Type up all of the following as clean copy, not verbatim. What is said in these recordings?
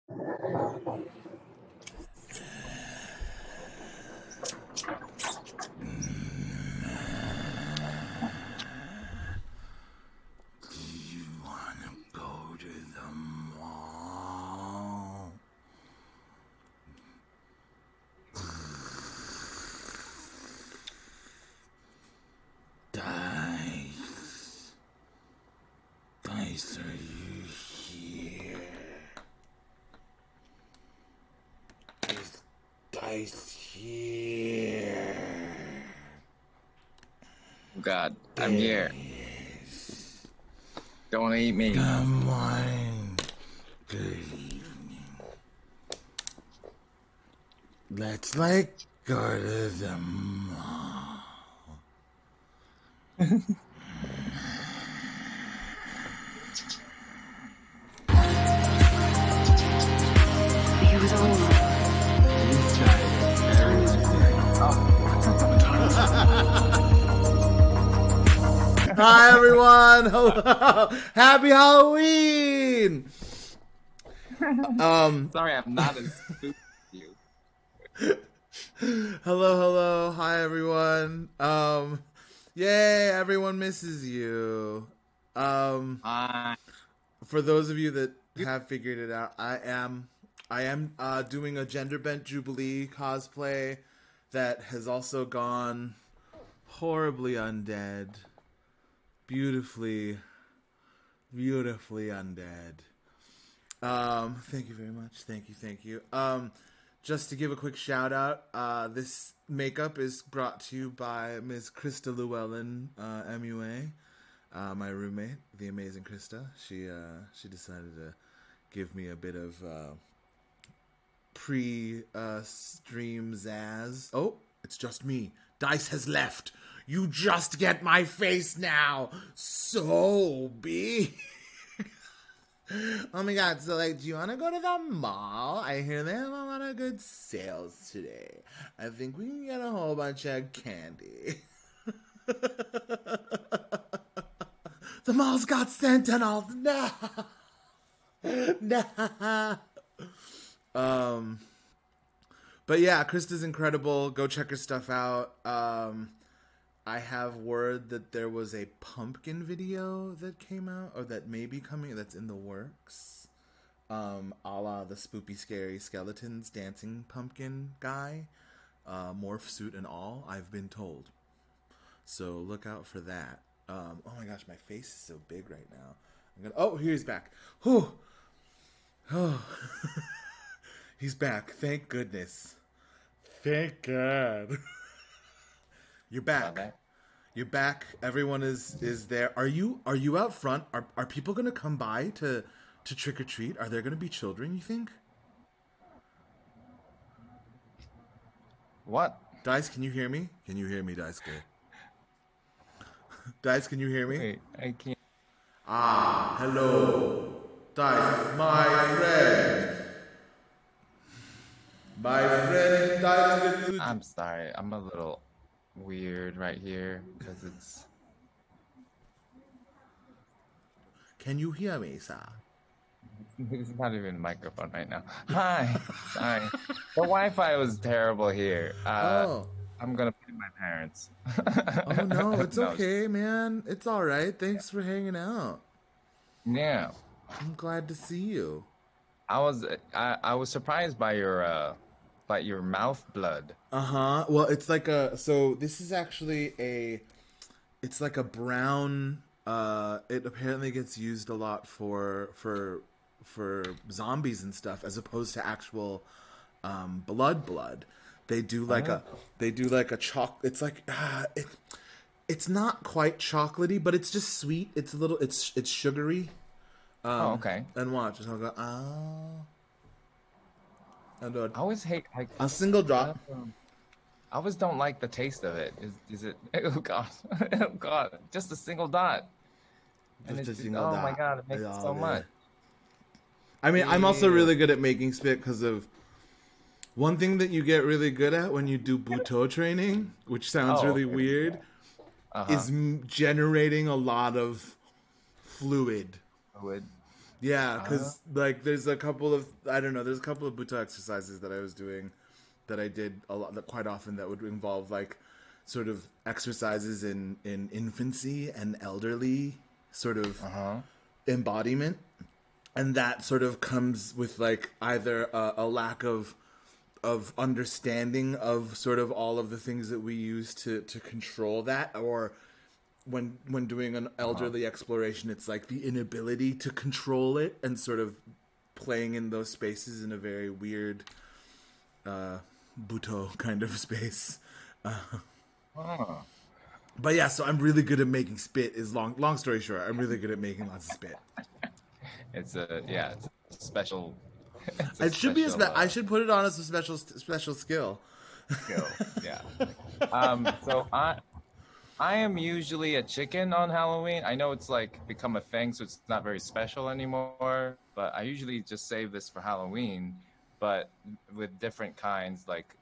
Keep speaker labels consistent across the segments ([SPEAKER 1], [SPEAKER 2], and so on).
[SPEAKER 1] you want to go to the mall? Dice. Dice, are you here? Is Dice here?
[SPEAKER 2] God, I'm here. Don't eat me.
[SPEAKER 1] Good morning. Good evening. Let's go to the mall. Hi everyone! Hello! Happy Halloween!
[SPEAKER 2] Sorry, I'm not as spooky as you.
[SPEAKER 1] Hello. Hi everyone. Yay, everyone misses you.
[SPEAKER 2] Hi.
[SPEAKER 1] For those of you that have figured it out, I am doing a gender bent Jubilee cosplay that has also gone horribly undead. Beautifully undead. Thank you very much. Thank you. Just to give a quick shout out, this makeup is brought to you by Ms. Krista Llewellyn, MUA, my roommate, the amazing Krista. She decided to give me a bit of pre-stream zazz. Oh, it's just me. Dice has left. You just get my face now. So big. Oh my god, so do you want to go to the mall? I hear they have a lot of good sales today. I think we can get a whole bunch of candy. The mall's got sentinels. No. But yeah, Krista's incredible. Go check her stuff out. I have word that there was a pumpkin video that came out, or that may be coming, that's in the works. A la the spoopy scary skeletons dancing pumpkin guy. Morph suit and all, I've been told. So look out for that. Oh my gosh, my face is so big right now. Oh, here he's back. Whew. Oh. He's back. Thank goodness. Thank God. You're back. You're back. Everyone is there. Are you out front? Are people gonna come by to trick or treat? Are there gonna be children, you think?
[SPEAKER 2] What?
[SPEAKER 1] Dice, can you hear me? Can you hear me, Dice? Dice, can you hear me?
[SPEAKER 2] Wait, I can't.
[SPEAKER 1] Ah, hello. Dice, my friend. My friend Daisuke.
[SPEAKER 2] I'm sorry, I'm a little weird right here because it's.
[SPEAKER 1] Can you hear me, sir?
[SPEAKER 2] It's not even a microphone right now. Hi. Sorry. The Wi-Fi was terrible here. I'm gonna pay my parents.
[SPEAKER 1] Oh no, it's okay, man. It's all right. Thanks for hanging out.
[SPEAKER 2] Yeah.
[SPEAKER 1] I'm glad to see you.
[SPEAKER 2] I was surprised by your mouth blood.
[SPEAKER 1] Well, it's like so this is actually it's like a brown. It apparently gets used a lot for zombies and stuff, as opposed to actual blood. They do like a choc. It's like it's not quite chocolatey, but it's just sweet. It's a little. It's sugary.
[SPEAKER 2] Oh, okay.
[SPEAKER 1] And watch. I'll go. Oh. And
[SPEAKER 2] I always hate
[SPEAKER 1] a single drop.
[SPEAKER 2] I always don't like the taste of it. Is it? Oh god, oh god, just a single dot. And
[SPEAKER 1] Just a
[SPEAKER 2] it's,
[SPEAKER 1] single
[SPEAKER 2] oh
[SPEAKER 1] dot.
[SPEAKER 2] my god, it makes so much.
[SPEAKER 1] I mean, I'm also really good at making spit because of one thing that you get really good at when you do Buto training, which sounds really weird, is generating a lot of fluid. Yeah, because like there's a couple of I don't know. There's a couple of Buto exercises that I was doing that I did a lot that quite often that would involve like sort of exercises in infancy and elderly sort of embodiment, and that sort of comes with like either a lack of understanding of sort of all of the things that we use to control that, or when doing an elderly exploration, it's like the inability to control it and sort of playing in those spaces in a very weird Buto kind of space. But yeah, so I'm really good at making spit. Is long story short, I'm really good at making lots of spit.
[SPEAKER 2] It's a special. It's a
[SPEAKER 1] It should be a
[SPEAKER 2] special,
[SPEAKER 1] I should put it on as a special skill.
[SPEAKER 2] skill. Yeah. So I am usually a chicken on Halloween. I know it's like become a thing, so it's not very special anymore. But I usually just save this for Halloween, but with different kinds, like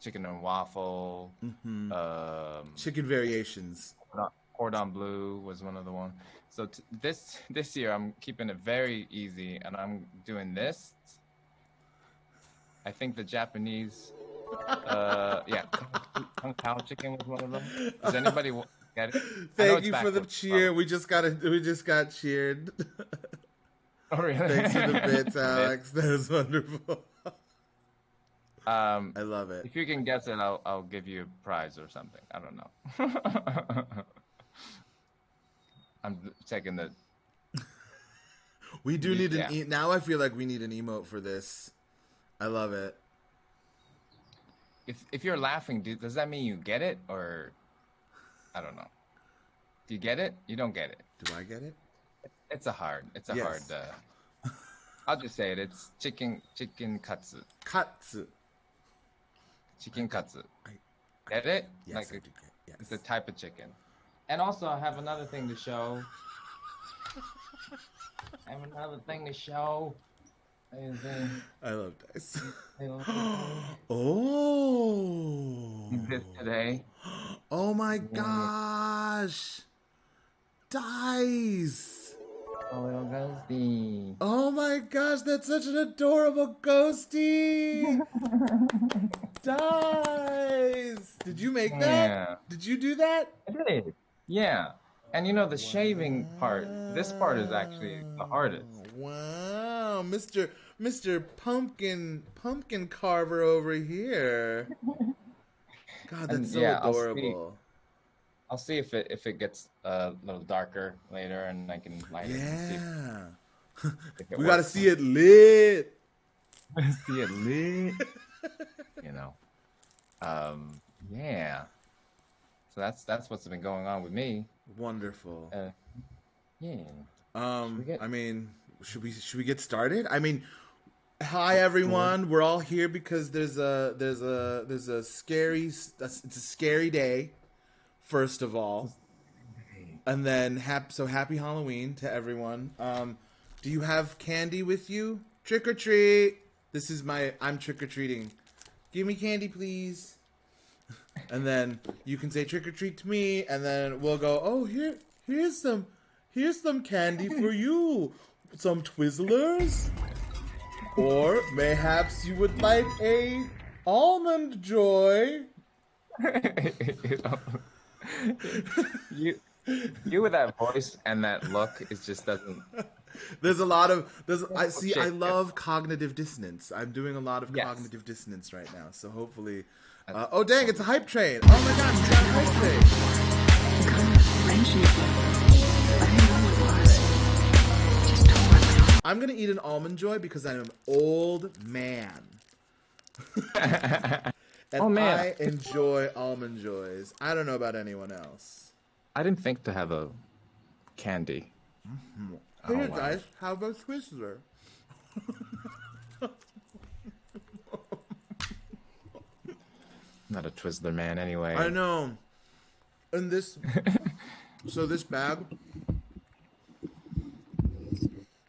[SPEAKER 2] chicken and waffle,
[SPEAKER 1] Chicken variations.
[SPEAKER 2] cordon bleu was one of the ones. So this year I'm keeping it very easy, and I'm doing this. I think the Japanese, kung pao chicken was one of them. Does anybody get it?
[SPEAKER 1] Thank you for the cheer. We just got cheered.
[SPEAKER 2] Oh, really?
[SPEAKER 1] Thanks for the bits, Alex. That was wonderful. I love it.
[SPEAKER 2] If you can guess it, I'll give you a prize or something. I don't know. I'm taking the.
[SPEAKER 1] We do need now. I feel like we need an emote for this. I love it.
[SPEAKER 2] If you're laughing, does that mean you get it, or I don't know? Do you get it? You don't get it.
[SPEAKER 1] Do I get it?
[SPEAKER 2] It's a hard. I'll just say it. It's chicken katsu.
[SPEAKER 1] Katsu.
[SPEAKER 2] Chicken katsu. Get it?
[SPEAKER 1] Yes,
[SPEAKER 2] like
[SPEAKER 1] I do get it. Yes.
[SPEAKER 2] It's a type of chicken. And also, I have another thing to show.
[SPEAKER 1] I love dice.
[SPEAKER 2] This today.
[SPEAKER 1] Oh my gosh. Dice.
[SPEAKER 2] A little ghosty.
[SPEAKER 1] Oh my gosh, that's such an adorable ghosty. Dice. Did you make that?
[SPEAKER 2] Yeah.
[SPEAKER 1] Did you do that?
[SPEAKER 2] I did. Yeah. And the shaving part, this part is actually the hardest.
[SPEAKER 1] Wow, Mr. Pumpkin Carver over here. God, that's so adorable.
[SPEAKER 2] I'll see if it gets a little darker later, and I can light it. And see
[SPEAKER 1] we gotta see it lit.
[SPEAKER 2] See it lit. Yeah. So that's what's been going on with me.
[SPEAKER 1] Wonderful.
[SPEAKER 2] Yeah.
[SPEAKER 1] I mean, should we get started? I mean, hi everyone. We're all here because there's a scary day. First of all, and then happy Halloween to everyone. Do you have candy with you? Trick or treat. I'm trick or treating. Give me candy, please. And then you can say trick or treat to me, and then we'll go, oh, here's some candy for you. Some Twizzlers. Or mayhaps you would like a Almond Joy.
[SPEAKER 2] You with that voice and that look, it just doesn't.
[SPEAKER 1] I love cognitive dissonance. I'm doing a lot of cognitive dissonance right now. So hopefully, oh dang, it's a hype train. Oh my gosh, we got a hype train. I'm gonna eat an Almond Joy because I'm an old man. And I enjoy Almond Joys. I don't know about anyone else.
[SPEAKER 2] I didn't think to have a candy.
[SPEAKER 1] Mm-hmm. Hey guys, how about Twizzler?
[SPEAKER 2] Not a Twizzler man anyway.
[SPEAKER 1] I know. And this bag.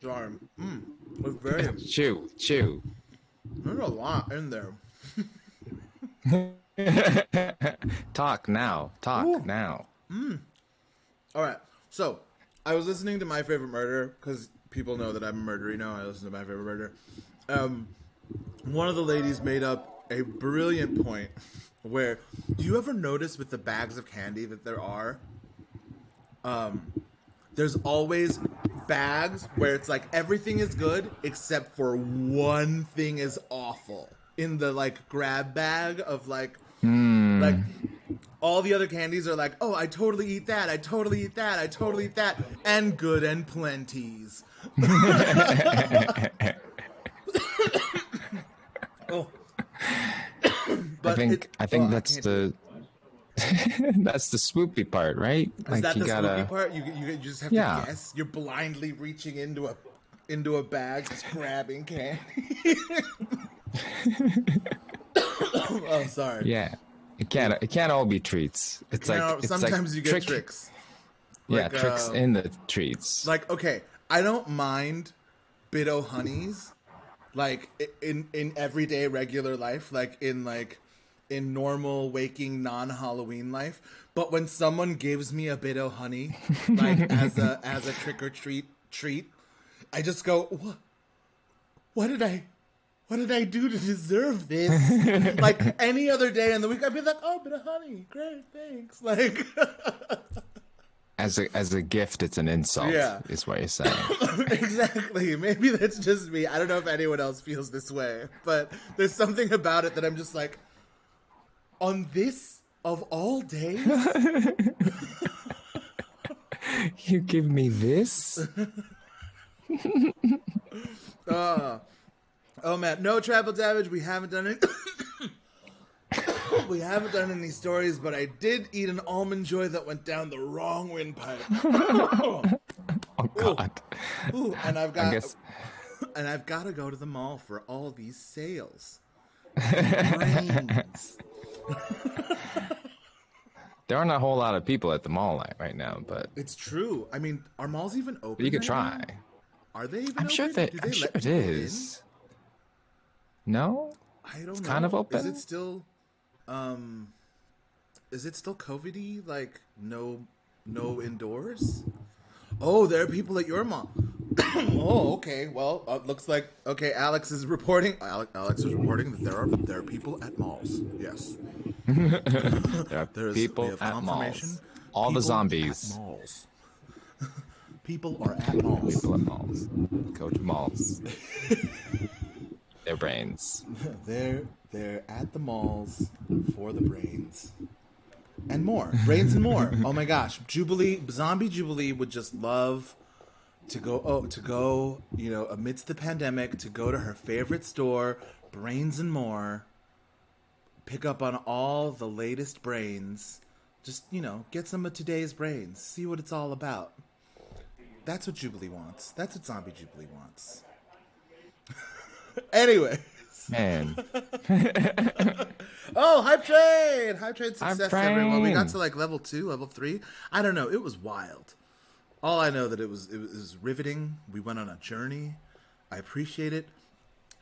[SPEAKER 1] Sorry. Was very
[SPEAKER 2] chew.
[SPEAKER 1] There's a lot in there.
[SPEAKER 2] Talk now.
[SPEAKER 1] All right. So, I was listening to My Favorite Murder because people know that I'm a murderino. I listen to My Favorite Murder. One of the ladies made up a brilliant point where, do you ever notice with the bags of candy that there's always bags where it's like everything is good except for one thing is awful in the like grab bag of like all the other candies are like, oh, I totally eat that, I totally eat that, I totally eat that, and good and plenties. Oh, but
[SPEAKER 2] I think that's the that's the swoopy part, right?
[SPEAKER 1] Is that the spooky part? You just have to guess. You're blindly reaching into a bag, just grabbing candy. Oh, sorry.
[SPEAKER 2] Yeah, it can't all be treats. It's
[SPEAKER 1] sometimes
[SPEAKER 2] like
[SPEAKER 1] you get tricks.
[SPEAKER 2] Yeah, tricks in the treats.
[SPEAKER 1] Like, okay, I don't mind Bit-O honeys, like in everyday regular life, like in normal waking non-Halloween life. But when someone gives me a Bit-O honey, like as a trick or treat, I just go, what did I do to deserve this? Like any other day in the week, I'd be like, oh, Bit-O honey, great, thanks. Like,
[SPEAKER 2] as a gift, it's an insult. Yeah, is what you're saying.
[SPEAKER 1] Exactly. Maybe that's just me. I don't know if anyone else feels this way, but there's something about it that I'm just like, on this of all days,
[SPEAKER 2] you give me this.
[SPEAKER 1] Oh man, no travel damage. We haven't done it. We haven't done any stories, but I did eat an almond joy that went down the wrong windpipe.
[SPEAKER 2] Oh God!
[SPEAKER 1] Ooh, and I've got to go to the mall for all these sales. Brains.
[SPEAKER 2] There aren't a whole lot of people at the mall right now, but
[SPEAKER 1] it's true. I mean, are malls even open?
[SPEAKER 2] But you could try.
[SPEAKER 1] Now? Are they even
[SPEAKER 2] I'm
[SPEAKER 1] open?
[SPEAKER 2] sure that. I'm sure it is. No,
[SPEAKER 1] I don't know.
[SPEAKER 2] It's kind of open.
[SPEAKER 1] Is it still? Is it still COVID-y? Like no indoors? Oh, there are people at your mall. Oh, okay. Well, looks like Alex is reporting. Alex is reporting that there are people at malls. Yes,
[SPEAKER 2] there are people at malls. All the zombies.
[SPEAKER 1] At malls. People are at malls.
[SPEAKER 2] People at malls. Go to malls. Their brains.
[SPEAKER 1] They're at the malls for the brains. And more. Brains and more. Oh my gosh. Zombie Jubilee would just love to go, you know, amidst the pandemic, to go to her favorite store, Brains and More, pick up on all the latest brains, just, you know, get some of today's brains, see what it's all about. That's what Jubilee wants. That's what Zombie Jubilee wants. Anyways.
[SPEAKER 2] Man.
[SPEAKER 1] Oh, hype train success, everyone. We got to like level 2, level 3. I don't know. It was wild. All I know that it was riveting. We went on a journey. I appreciate it.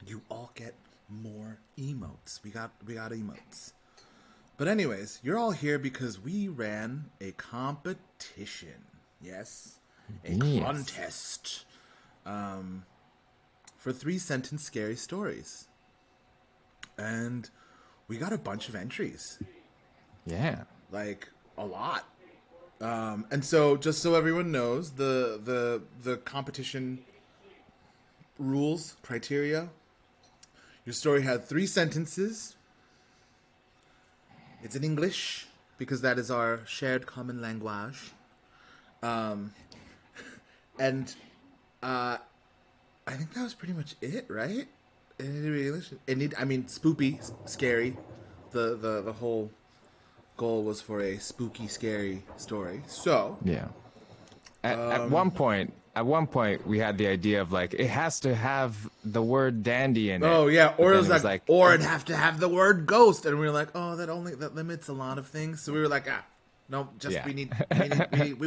[SPEAKER 1] You all get more emotes. We got emotes. But anyways, you're all here because we ran a competition. Yes, a contest. For 3-sentence scary stories. And we got a bunch of entries.
[SPEAKER 2] Yeah.
[SPEAKER 1] Like, a lot. And so, just so everyone knows, the competition rules, criteria. Your story had 3 sentences. It's in English, because that is our shared common language. And I think that was pretty much it, right? Spoopy, scary. The whole goal was for a spooky, scary story. So
[SPEAKER 2] yeah. At one point, we had the idea of like it has to have the word dandy in it.
[SPEAKER 1] Oh yeah, or it was like, or it'd have to have the word ghost, and we were like, oh, that limits a lot of things. So we were like, no, just we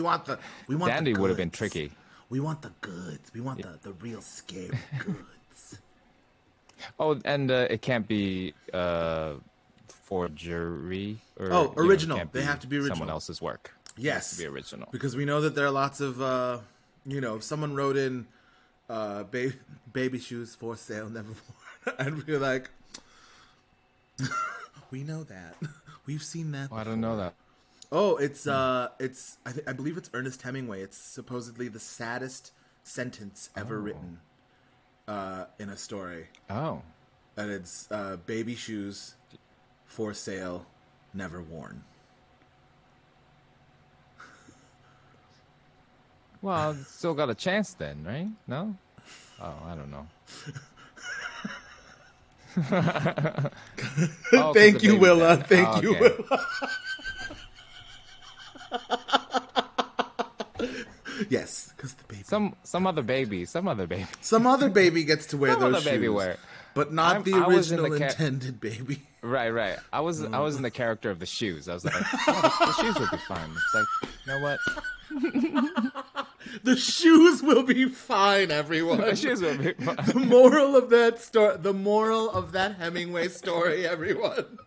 [SPEAKER 1] want the
[SPEAKER 2] dandy
[SPEAKER 1] the
[SPEAKER 2] would have been tricky.
[SPEAKER 1] We want the goods. We want the real scary goods.
[SPEAKER 2] Oh, and it can't be forgery. Or,
[SPEAKER 1] original. They have to be original.
[SPEAKER 2] Someone else's work. has to
[SPEAKER 1] Yes,
[SPEAKER 2] be original.
[SPEAKER 1] because we know that there are lots of, if someone wrote in baby shoes for sale, never worn, I'd be like, we know that. We've seen that
[SPEAKER 2] Oh, I
[SPEAKER 1] before.
[SPEAKER 2] don't know that.
[SPEAKER 1] Oh, I believe it's Ernest Hemingway. It's supposedly the saddest sentence ever written in a story.
[SPEAKER 2] Oh.
[SPEAKER 1] And it's baby shoes for sale, never worn.
[SPEAKER 2] Well, still got a chance then, right? No? Oh, I don't know. Oh, 'cause
[SPEAKER 1] Thank
[SPEAKER 2] the
[SPEAKER 1] you,
[SPEAKER 2] baby
[SPEAKER 1] Willa.
[SPEAKER 2] dead.
[SPEAKER 1] Thank
[SPEAKER 2] Oh,
[SPEAKER 1] you,
[SPEAKER 2] okay.
[SPEAKER 1] Willa. Yes, because the baby.
[SPEAKER 2] Some other baby.
[SPEAKER 1] Some other baby gets to wear
[SPEAKER 2] Some
[SPEAKER 1] those
[SPEAKER 2] other baby
[SPEAKER 1] shoes,
[SPEAKER 2] wear.
[SPEAKER 1] but not the
[SPEAKER 2] I was in
[SPEAKER 1] original
[SPEAKER 2] the
[SPEAKER 1] intended baby.
[SPEAKER 2] Right. I was in the character of the shoes. I was like, oh, the shoes will be fine. It's like, you know what?
[SPEAKER 1] The shoes will be fine, everyone.
[SPEAKER 2] The shoes will be fine.
[SPEAKER 1] The moral of that story, the moral of that Hemingway story, everyone,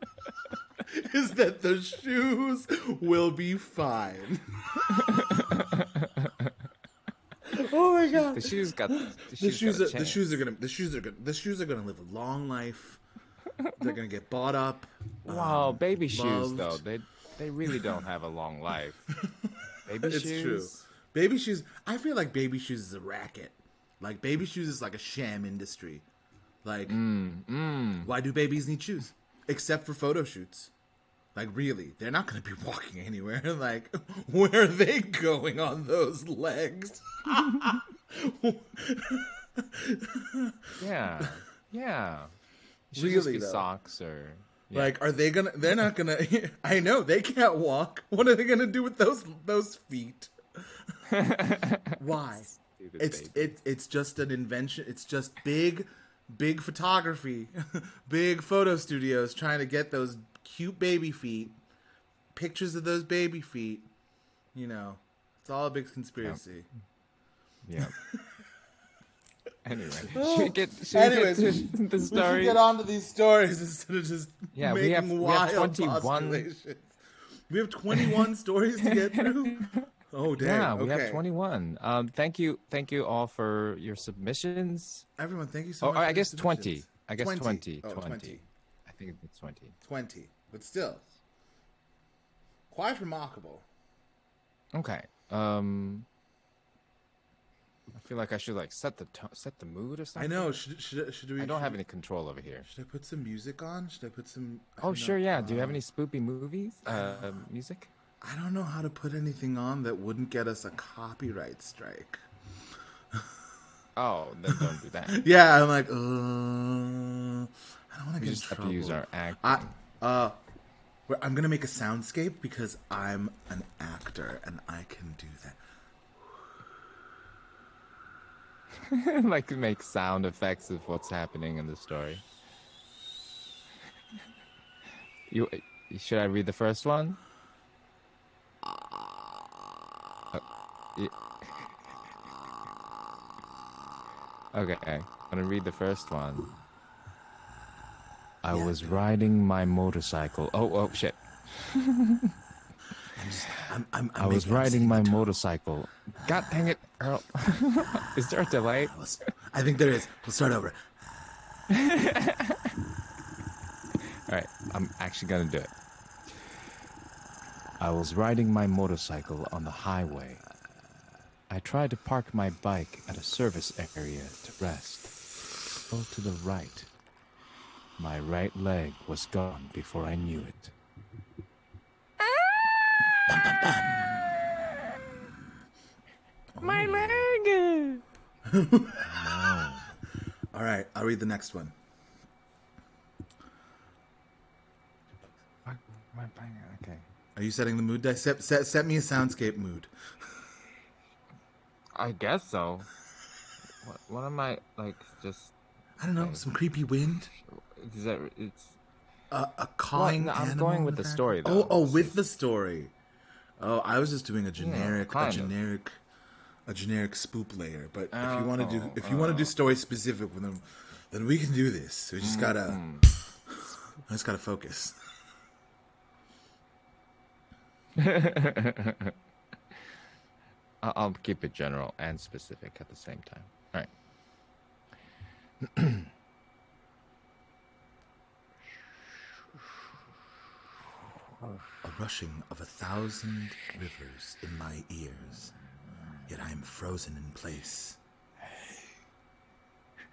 [SPEAKER 1] is that the shoes will be fine. Oh my god!
[SPEAKER 2] The shoes got a
[SPEAKER 1] The
[SPEAKER 2] chance.
[SPEAKER 1] shoes are gonna live a long life. They're gonna get bought up.
[SPEAKER 2] Wow, baby shoes
[SPEAKER 1] loved.
[SPEAKER 2] though, they really don't have a long life. Baby
[SPEAKER 1] It's
[SPEAKER 2] shoes.
[SPEAKER 1] true. Baby shoes. I feel like baby shoes is a racket. Like baby shoes is like a sham industry. Like, why do babies need shoes? Except for photo shoots. Like, really, they're not going to be walking anywhere. Like, where are they going on those legs?
[SPEAKER 2] Yeah. Should
[SPEAKER 1] Really,
[SPEAKER 2] just be
[SPEAKER 1] though.
[SPEAKER 2] socks or yeah.
[SPEAKER 1] Like, they're not gonna, I know, they can't walk. What are they gonna do with those feet? Why? It's just an invention. It's just big photography, big photo studios trying to get those cute baby feet, pictures of those baby feet. You know, it's all a big conspiracy.
[SPEAKER 2] Yeah. Anyway,
[SPEAKER 1] Oh.
[SPEAKER 2] should we get to the
[SPEAKER 1] We
[SPEAKER 2] story?
[SPEAKER 1] should get on to these stories instead of just
[SPEAKER 2] Yeah, we
[SPEAKER 1] making
[SPEAKER 2] have
[SPEAKER 1] wild
[SPEAKER 2] 21.
[SPEAKER 1] postulations. We have 21 stories to get through. Oh, damn.
[SPEAKER 2] Yeah, we
[SPEAKER 1] Okay.
[SPEAKER 2] have 21. Thank you all for your submissions.
[SPEAKER 1] Everyone, thank you so
[SPEAKER 2] Oh,
[SPEAKER 1] much. for
[SPEAKER 2] I
[SPEAKER 1] your
[SPEAKER 2] guess
[SPEAKER 1] submissions.
[SPEAKER 2] 20. I guess 20.
[SPEAKER 1] Oh,
[SPEAKER 2] 20.
[SPEAKER 1] 20.
[SPEAKER 2] I think it's 20.
[SPEAKER 1] 20. But still, quite remarkable.
[SPEAKER 2] Okay. I feel like I should like set the mood or
[SPEAKER 1] I
[SPEAKER 2] something.
[SPEAKER 1] know. Should we?
[SPEAKER 2] I don't have any control over here.
[SPEAKER 1] Should I put some music on? Should I put some? I
[SPEAKER 2] Oh,
[SPEAKER 1] don't
[SPEAKER 2] sure,
[SPEAKER 1] know.
[SPEAKER 2] yeah. Do you have any spoopy movies? Music?
[SPEAKER 1] I don't know how to put anything on that wouldn't get us a copyright strike.
[SPEAKER 2] Oh, then don't do that.
[SPEAKER 1] Yeah, I'm like, I don't want to
[SPEAKER 2] We
[SPEAKER 1] get in
[SPEAKER 2] just have
[SPEAKER 1] trouble.
[SPEAKER 2] to use our acting.
[SPEAKER 1] I'm gonna make a soundscape because I'm an actor and I can do that.
[SPEAKER 2] Like make sound effects of what's happening in the story. Should I read the first one? Okay, I'm gonna read the first one. I was riding my motorcycle. Oh shit. I was riding my motorcycle. God dang it, Earl. Is there a delay?
[SPEAKER 1] I think there is. We'll start over.
[SPEAKER 2] Alright, I'm actually gonna do it. I was riding my motorcycle on the highway. I tried to park my bike at a service area to rest. Go to the right. My right leg was gone before I knew it. My leg!
[SPEAKER 1] All right, I'll read the next one.
[SPEAKER 2] Okay.
[SPEAKER 1] Are you setting the mood? Set me a soundscape mood.
[SPEAKER 2] I guess so. What am I like? Just
[SPEAKER 1] I don't know, some creepy wind,
[SPEAKER 2] is that? It's
[SPEAKER 1] a cawing
[SPEAKER 2] Well, no, I'm
[SPEAKER 1] animal
[SPEAKER 2] going
[SPEAKER 1] in
[SPEAKER 2] with the
[SPEAKER 1] back-
[SPEAKER 2] story, though.
[SPEAKER 1] Oh, with the story. Oh, I was just doing a generic,
[SPEAKER 2] kind of.
[SPEAKER 1] a generic spoop layer. But if you
[SPEAKER 2] Oh,
[SPEAKER 1] want to do story specific with them, then we can do this. We just gotta,
[SPEAKER 2] Mm-hmm.
[SPEAKER 1] I just gotta focus.
[SPEAKER 2] I'll keep it general and specific at the same time. All right.
[SPEAKER 1] A rushing of 1,000 rivers in my ears, yet I am frozen in place.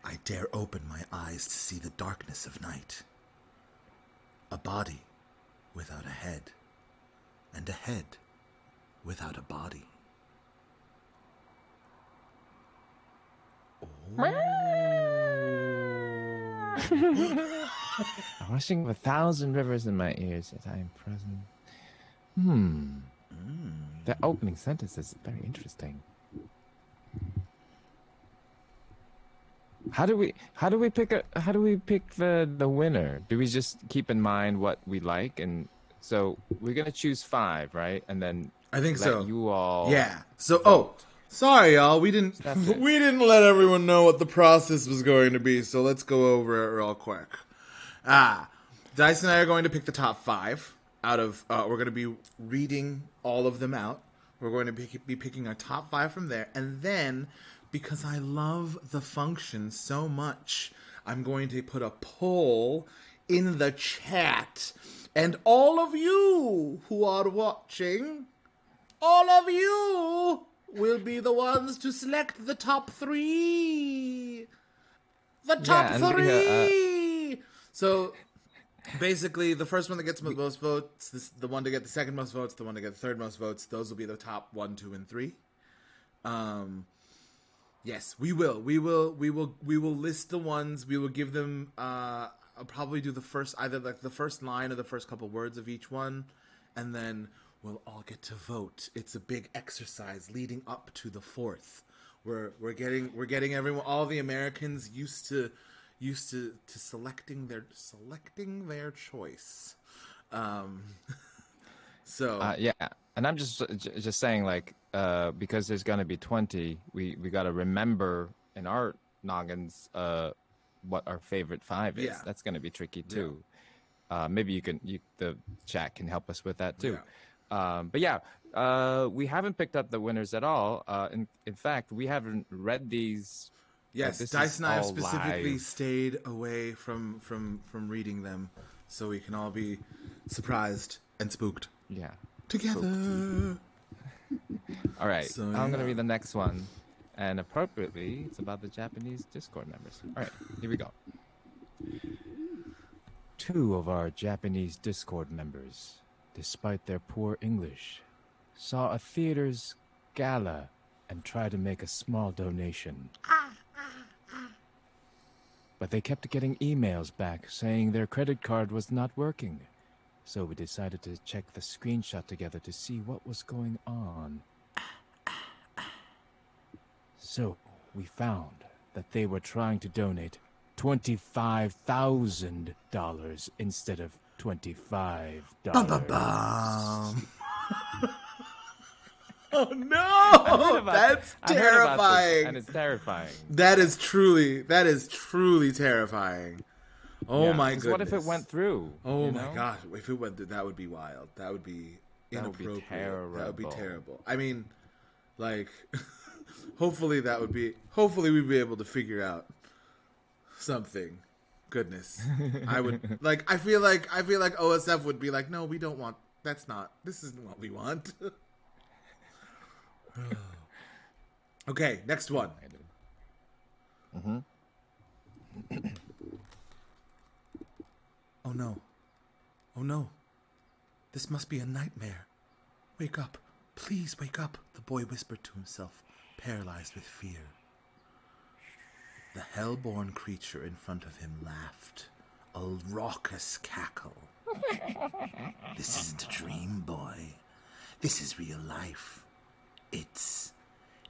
[SPEAKER 1] I dare open my eyes to see the darkness of night. A body without a head, and a head without a body.
[SPEAKER 2] A rushing of 1,000 rivers in my ears as I am present. That opening sentence is very interesting. How do we pick the winner? Do we just keep in mind what we like, and so we're gonna choose 5, right? And then
[SPEAKER 1] I think so.
[SPEAKER 2] You all,
[SPEAKER 1] yeah. So sorry, y'all. We didn't let everyone know what the process was going to be. So let's go over it real quick. Dice and I are going to pick the top 5 out of. We're going to be reading all of them out. We're going to be picking our top 5 from there, and then, because I love the function so much, I'm going to put a poll in the chat, and all of you who are watching, all of you will be the ones to select the top 3. The top 3. So basically, the first one that gets the most votes, the one to get the second most votes, the one to get the third most votes, those will be the top 1, 2, and 3. Yes, we will list the ones. We will give them. I'll probably do the first, either like the first line or the first couple words of each one, and then we'll all get to vote. It's a big exercise leading up to the 4th. We're getting everyone, all the Americans used to selecting their choice. So
[SPEAKER 2] yeah, and I'm just saying, like, because there's gonna be 20, we gotta remember in our noggins what our favorite 5 is.
[SPEAKER 1] Yeah.
[SPEAKER 2] That's gonna be tricky too. Yeah. Maybe the chat can help us with that too. Yeah. But yeah, we haven't picked up the winners at all. In fact, we haven't read these.
[SPEAKER 1] Yes, Dice and I have specifically stayed away from reading them, so we can all be surprised and spooked.
[SPEAKER 2] Yeah.
[SPEAKER 1] Together.
[SPEAKER 2] All right, so, I'm going to read the next one. And appropriately, it's about the Japanese Discord members. All right, here we go. 2 of our Japanese Discord members, despite their poor English, saw a theater's gala and tried to make a small donation. But they kept getting emails back saying their credit card was not working. So we decided to check the screenshot together to see what was going on. So we found that they were trying to donate $25,000 instead of $25.
[SPEAKER 1] Oh no! That's terrifying.
[SPEAKER 2] And it's terrifying.
[SPEAKER 1] That is truly terrifying. Oh my goodness!
[SPEAKER 2] What if it went through?
[SPEAKER 1] Oh my gosh! If it went through, that would be wild. That would be inappropriate. That would be terrible. I mean, like, hopefully we'd be able to figure out something. Goodness, I would like. I feel like OSF would be like, no, we don't want. This isn't what we want. Okay, next one. Oh no. This must be a nightmare. Wake up. Please wake up, the boy whispered to himself, paralyzed with fear. The hell-born creature in front of him laughed, a raucous cackle. This isn't a dream, boy. This is real life. It's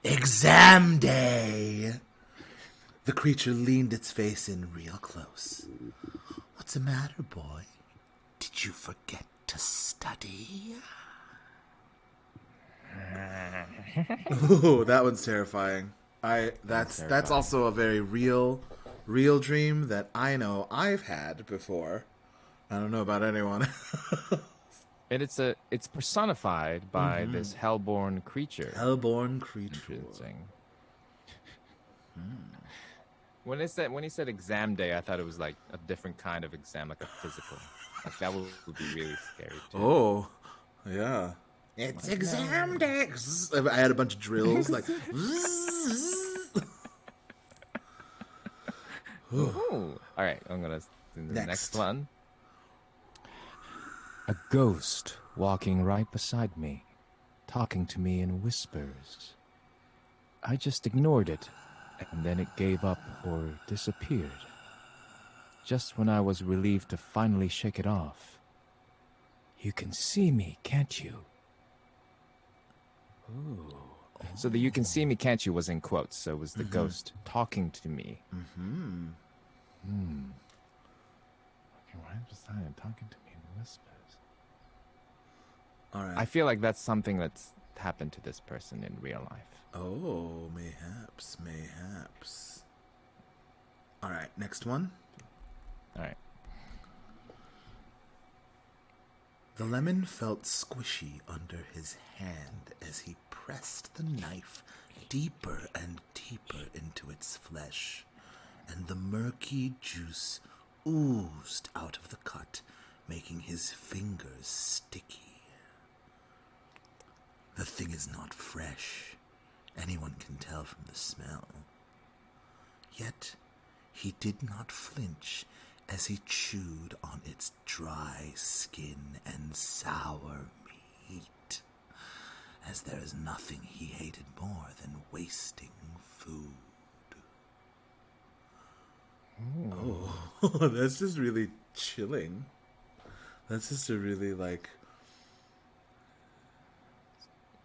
[SPEAKER 1] exam day. The creature leaned its face in real close. What's the matter, boy? Did you forget to study? Oh, that one's terrifying. That's also a very real dream that I know I've had before. I don't know about anyone.
[SPEAKER 2] And it's personified by
[SPEAKER 1] Mm-hmm.
[SPEAKER 2] this hellborn creature.
[SPEAKER 1] Hellborn creature.
[SPEAKER 2] Interesting. When he said exam day, I thought it was like a different kind of exam, like a physical. Like that would be really scary too.
[SPEAKER 1] Oh, yeah. It's
[SPEAKER 2] Like
[SPEAKER 1] exam
[SPEAKER 2] no.
[SPEAKER 1] day. I had a bunch of drills like.
[SPEAKER 2] Ooh. All right, I'm gonna do the next
[SPEAKER 1] Next.
[SPEAKER 2] one. A ghost walking right beside me, talking to me in whispers. I just ignored it, and then it gave up or disappeared. Just when I was relieved to finally shake it off. You can see me, can't you? Ooh. So the "you can see me, can't you" was in quotes, so it was the ghost talking to me.
[SPEAKER 1] Mm-hmm.
[SPEAKER 2] Okay, right beside him, talking to me in whispers.
[SPEAKER 1] All right.
[SPEAKER 2] I feel like that's something that's happened to this person in real life.
[SPEAKER 1] Oh, mayhaps, mayhaps. All right, next one.
[SPEAKER 2] All right.
[SPEAKER 1] The lemon felt squishy under his hand as he pressed the knife deeper and deeper into its flesh, and the murky juice oozed out of the cut, making his fingers sticky. The thing is not fresh. Anyone can tell from the smell. Yet he did not flinch as he chewed on its dry skin and sour meat, as there is nothing he hated more than wasting food.
[SPEAKER 2] Ooh.
[SPEAKER 1] Oh, that's just really chilling. That's just a really like.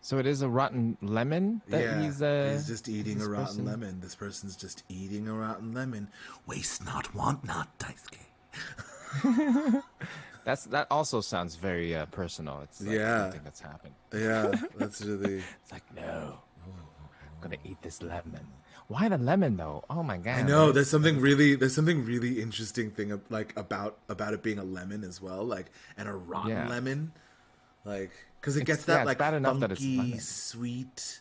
[SPEAKER 2] So it is a rotten lemon that
[SPEAKER 1] He's just eating a
[SPEAKER 2] this
[SPEAKER 1] rotten
[SPEAKER 2] person.
[SPEAKER 1] lemon. This person's just eating a rotten lemon. Waste not, want not, Daisuke.
[SPEAKER 2] That also sounds very personal. It's like
[SPEAKER 1] Yeah,
[SPEAKER 2] something that's happened.
[SPEAKER 1] yeah, that's really.
[SPEAKER 2] It's like, no, I'm gonna eat this lemon. Why the lemon though? Oh my
[SPEAKER 1] I
[SPEAKER 2] god,
[SPEAKER 1] know
[SPEAKER 2] right?
[SPEAKER 1] there's something really interesting thing like about it being a lemon as well, like and a rotten
[SPEAKER 2] Yeah,
[SPEAKER 1] lemon, like because it gets that
[SPEAKER 2] it's
[SPEAKER 1] like
[SPEAKER 2] bad enough that it's
[SPEAKER 1] funky
[SPEAKER 2] lemon.
[SPEAKER 1] sweet,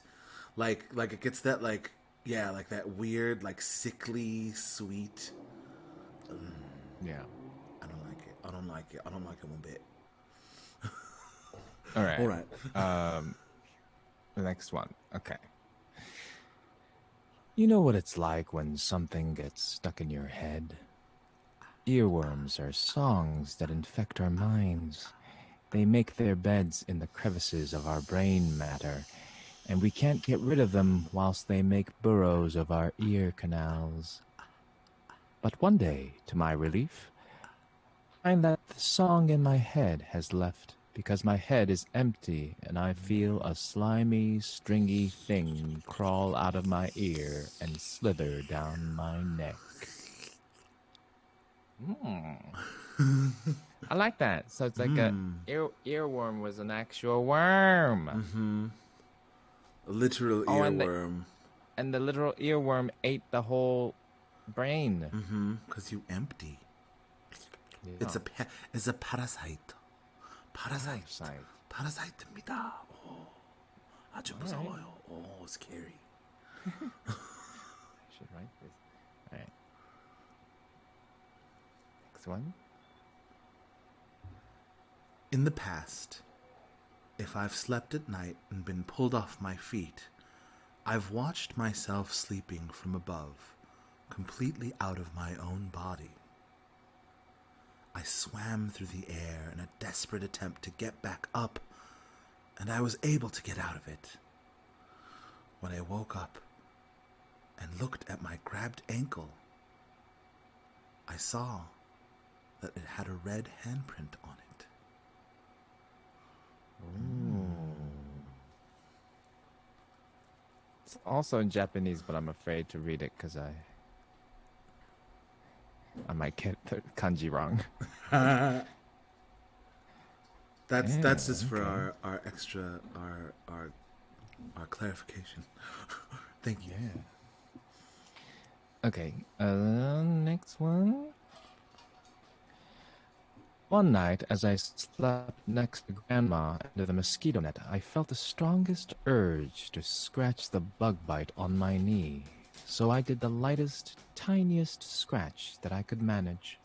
[SPEAKER 1] like it gets that like yeah like that weird like sickly sweet.
[SPEAKER 2] Yeah.
[SPEAKER 1] I don't like it. I don't like it. I don't like it one bit.
[SPEAKER 2] All
[SPEAKER 1] All
[SPEAKER 2] right.
[SPEAKER 1] right.
[SPEAKER 2] The next one. Okay. You know what it's like when something gets stuck in your head? Earworms are songs that infect our minds. They make their beds in the crevices of our brain matter, and we can't get rid of them whilst they make burrows of our ear canals. But one day, to my relief, I find that the song in my head has left because my head is empty and I feel a slimy, stringy thing crawl out of my ear and slither down my neck. I like that. So it's like a earworm was an actual worm.
[SPEAKER 1] A literal
[SPEAKER 2] Oh,
[SPEAKER 1] earworm.
[SPEAKER 2] and the literal earworm ate the whole brain.
[SPEAKER 1] Because you empty.
[SPEAKER 2] Yeah.
[SPEAKER 1] It's a parasite. Parasite.
[SPEAKER 2] Parasite.
[SPEAKER 1] Parasite입니다. 오, 아주 무서워요. Oh, scary.
[SPEAKER 2] I should write this. All right. Next one.
[SPEAKER 1] In the past, if I've slept at night and been pulled off my feet, I've watched myself sleeping from above, completely out of my own body. I swam through the air in a desperate attempt to get back up, and I was able to get out of it. When I woke up and looked at my grabbed ankle, I saw that it had a red handprint on it.
[SPEAKER 2] It's also in Japanese, but I'm afraid to read it because I might get the kanji wrong.
[SPEAKER 1] That's just for
[SPEAKER 2] okay.
[SPEAKER 1] our extra our clarification. Thank you.
[SPEAKER 2] Yeah. Okay. Next one. One night, as I slept next to Grandma under the mosquito net, I felt the strongest urge to scratch the bug bite on my knee. So I did the lightest, tiniest scratch that I could manage.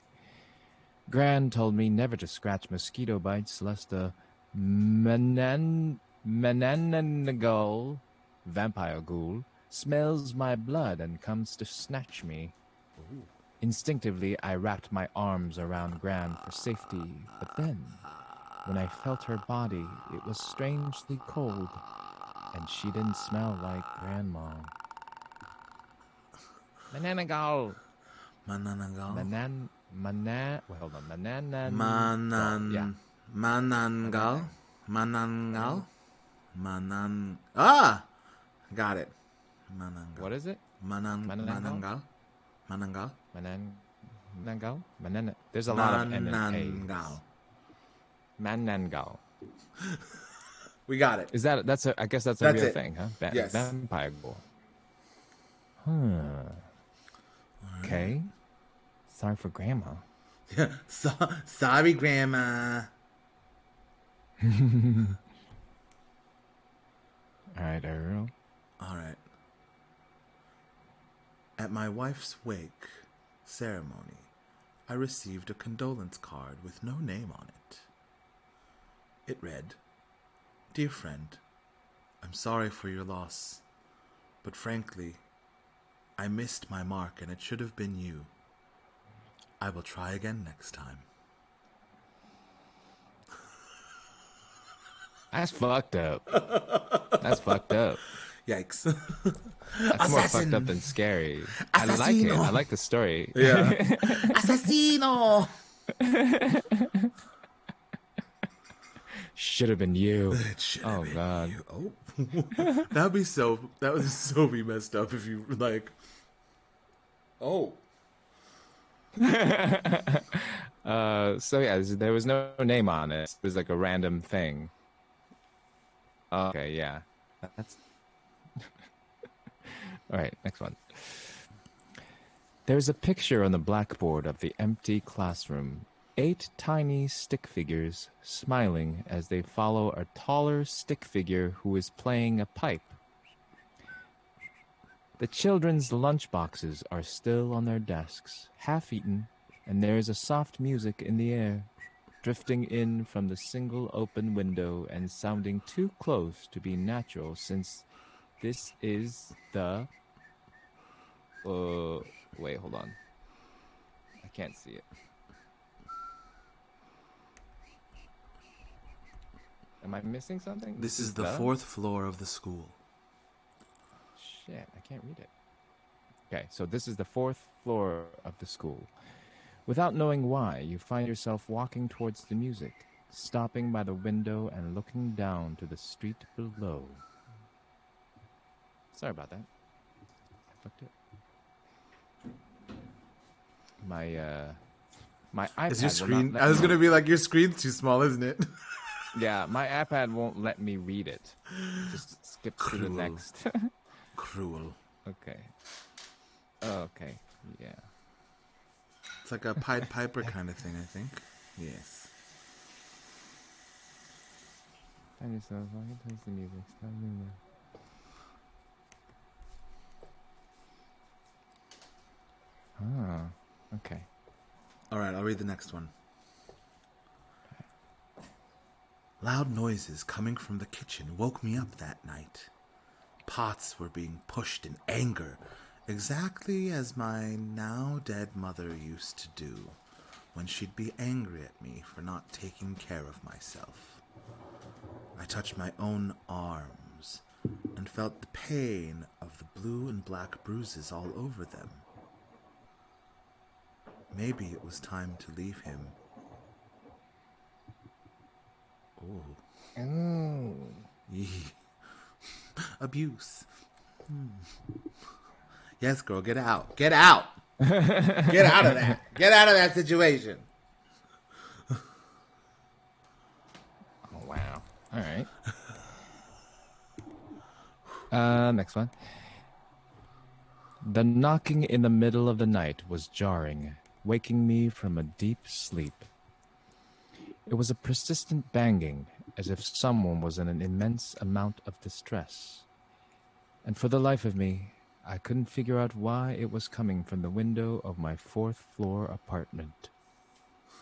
[SPEAKER 2] Gran told me never to scratch mosquito bites lest a menanangal, vampire ghoul, smells my blood and comes to snatch me. Instinctively, I wrapped my arms around Gran for safety, but then, when I felt her body, it was strangely cold, and she didn't smell like Grandma. Mananagal.
[SPEAKER 1] Mananangal.
[SPEAKER 2] Wait, hold on.
[SPEAKER 1] Manangal.
[SPEAKER 2] Manan-
[SPEAKER 1] Got it. Manangal.
[SPEAKER 2] What is it?
[SPEAKER 1] Manangal. Manangal.
[SPEAKER 2] Manangal? There's a lot of N and
[SPEAKER 1] Manangal.
[SPEAKER 2] A's. Manangal.
[SPEAKER 1] We got it.
[SPEAKER 2] Is that's a, I guess that's a
[SPEAKER 1] That's
[SPEAKER 2] real
[SPEAKER 1] it.
[SPEAKER 2] thing, huh?
[SPEAKER 1] Yes.
[SPEAKER 2] Vampire ghoul. Huh. Okay. Sorry for Grandma.
[SPEAKER 1] Sorry, Grandma.
[SPEAKER 2] All right, Earl.
[SPEAKER 1] All right. At my wife's wake ceremony, I received a condolence card with no name on it. It read, "Dear friend, I'm sorry for your loss, but frankly, I missed my mark and it should have been you. I will try again next time."
[SPEAKER 2] That's fucked up. That's fucked up.
[SPEAKER 1] Yikes.
[SPEAKER 2] That's more fucked up than scary. I like it. I like the story.
[SPEAKER 1] Yeah. Assassino!
[SPEAKER 2] Should have been you.
[SPEAKER 1] It should have been
[SPEAKER 2] God.
[SPEAKER 1] you. Oh. That would so be messed up if you like. Oh.
[SPEAKER 2] So yeah, there was no name on it. It was like a random thing. Okay, yeah. That's all right. Next one. There's a picture on the blackboard of the empty classroom. 8 tiny stick figures smiling as they follow a taller stick figure who is playing a pipe. The children's lunchboxes are still on their desks, half-eaten, and there is a soft music in the air, drifting in from the single open window and sounding too close to be natural since this is the... wait, hold on. I can't see it. Am I missing something?
[SPEAKER 1] This is the 4th floor of the school.
[SPEAKER 2] Shit, I can't read it. Okay, so this is the 4th floor of the school. Without knowing why, you find yourself walking towards the music, stopping by the window and looking down to the street below. Sorry about that. I fucked it. My iPad
[SPEAKER 1] Is your
[SPEAKER 2] will
[SPEAKER 1] screen?
[SPEAKER 2] not let
[SPEAKER 1] I was
[SPEAKER 2] me-
[SPEAKER 1] gonna be like, your screen's too small, isn't it?
[SPEAKER 2] Yeah, my iPad won't let me read it. It just skips to the
[SPEAKER 1] Cruel.
[SPEAKER 2] next.
[SPEAKER 1] Cruel.
[SPEAKER 2] Okay. Okay. Yeah.
[SPEAKER 1] It's like a Pied Piper kind of thing, I think. Yes.
[SPEAKER 2] Find yourself walking towards the music. Stop moving. Okay.
[SPEAKER 1] All right, I'll read the next one. Loud noises coming from the kitchen woke me up that night. Pots were being pushed in anger, exactly as my now dead mother used to do when she'd be angry at me for not taking care of myself. I touched my own arms and felt the pain of the blue and black bruises all over them. Maybe it was time to leave him. Oh. Yee. Abuse. Yes, girl, get out. Get out. Get out of that. Get out of that situation.
[SPEAKER 2] Oh, wow. All right. Next one. The knocking in the middle of the night was jarring, waking me from a deep sleep. It was a persistent banging, as if someone was in an immense amount of distress. And for the life of me, I couldn't figure out why it was coming from the window of my fourth-floor apartment.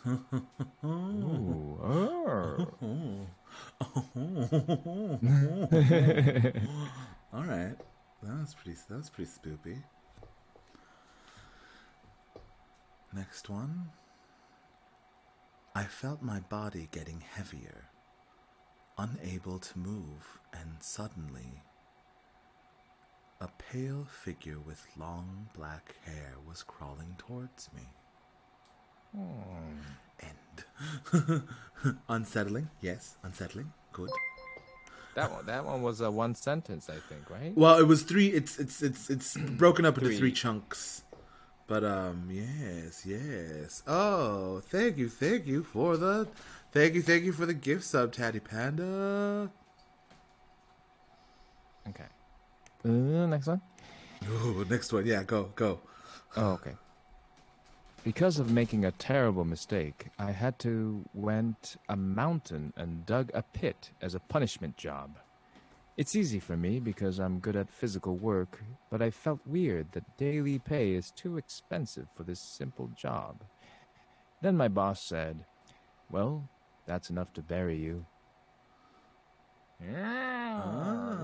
[SPEAKER 2] Ooh,
[SPEAKER 1] All right, that was pretty spoopy. Next one. I felt my body getting heavier, unable to move, and suddenly a pale figure with long black hair was crawling towards me. End. Unsettling, yes, unsettling. Good.
[SPEAKER 2] That one was a one sentence, I think, right?
[SPEAKER 1] Well, it was three. It's broken up into three
[SPEAKER 2] Three.
[SPEAKER 1] chunks. But yes. Oh, thank you for the, thank you for the gift sub, Tatty Panda.
[SPEAKER 2] Okay. Next one.
[SPEAKER 1] Ooh, next one, yeah, go.
[SPEAKER 2] Oh, okay. Because of making a terrible mistake, I had to went a mountain and dug a pit as a punishment job. It's easy for me because I'm good at physical work, but I felt weird that daily pay is too expensive for this simple job. Then my boss said, "Well, that's enough to bury you." No.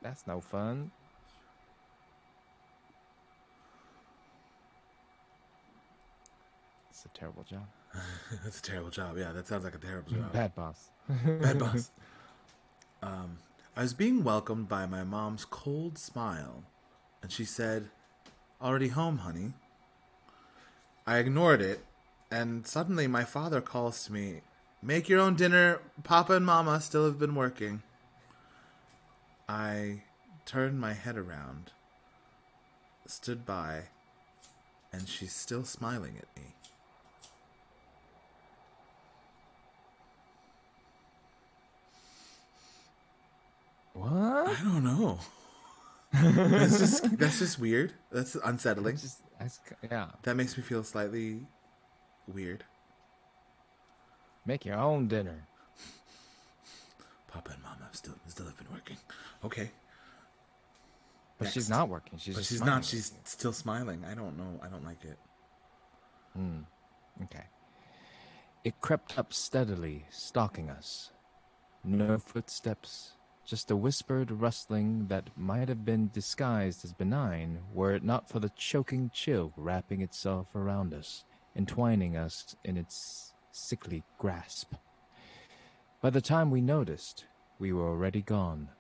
[SPEAKER 2] That's no fun. It's a terrible job.
[SPEAKER 1] That's a terrible job. Yeah, that sounds like a terrible job.
[SPEAKER 2] Bad boss.
[SPEAKER 1] Bad boss. I was being welcomed by my mom's cold smile, and she said, "Already home, honey?" I ignored it, and suddenly my father calls to me, "Make your own dinner. Papa and Mama still have been working." I turned my head around, stood by, and she's still smiling at me.
[SPEAKER 2] What?
[SPEAKER 1] I don't know. That's just weird. That's unsettling.
[SPEAKER 2] Yeah.
[SPEAKER 1] That makes me feel slightly weird.
[SPEAKER 2] Make your own dinner.
[SPEAKER 1] Papa and Mama still have been working. Okay.
[SPEAKER 2] But
[SPEAKER 1] Next.
[SPEAKER 2] she's not working.
[SPEAKER 1] She's not. She's still smiling. I don't know. I don't like it.
[SPEAKER 2] Okay. It crept up steadily, stalking us. No footsteps, just a whispered rustling that might have been disguised as benign were it not for the choking chill wrapping itself around us, entwining us in its sickly grasp. By the time we noticed, we were already gone.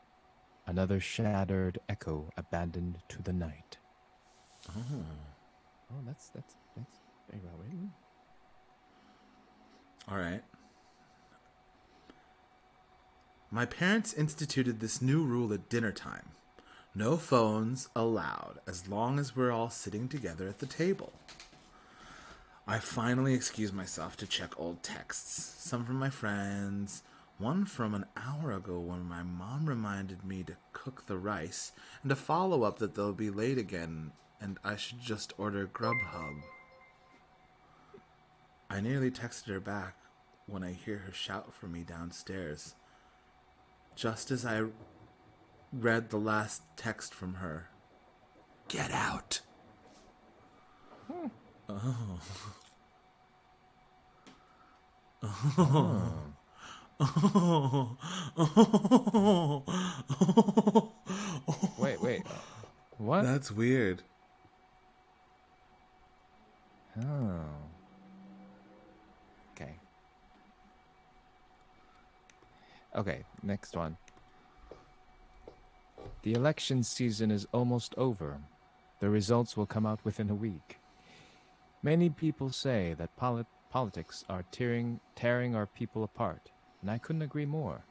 [SPEAKER 2] Another shattered echo abandoned to the night. Oh, that's very well written.
[SPEAKER 1] All right. My parents instituted this new rule at dinner time. No phones allowed as long as we're all sitting together at the table. I finally excused myself to check old texts, some from my friends, one from an hour ago when my mom reminded me to cook the rice, and a follow-up that they'll be late again and I should just order Grubhub. I nearly texted her back when I hear her shout for me downstairs. Just as I read the last text from her. Get out! Oh. Oh. Oh. Oh.
[SPEAKER 2] Wait. What?
[SPEAKER 1] That's weird.
[SPEAKER 2] Oh. Okay, next one. The election season is almost over. The results will come out within a week. Many people say that politics are tearing our people apart, and I couldn't agree more.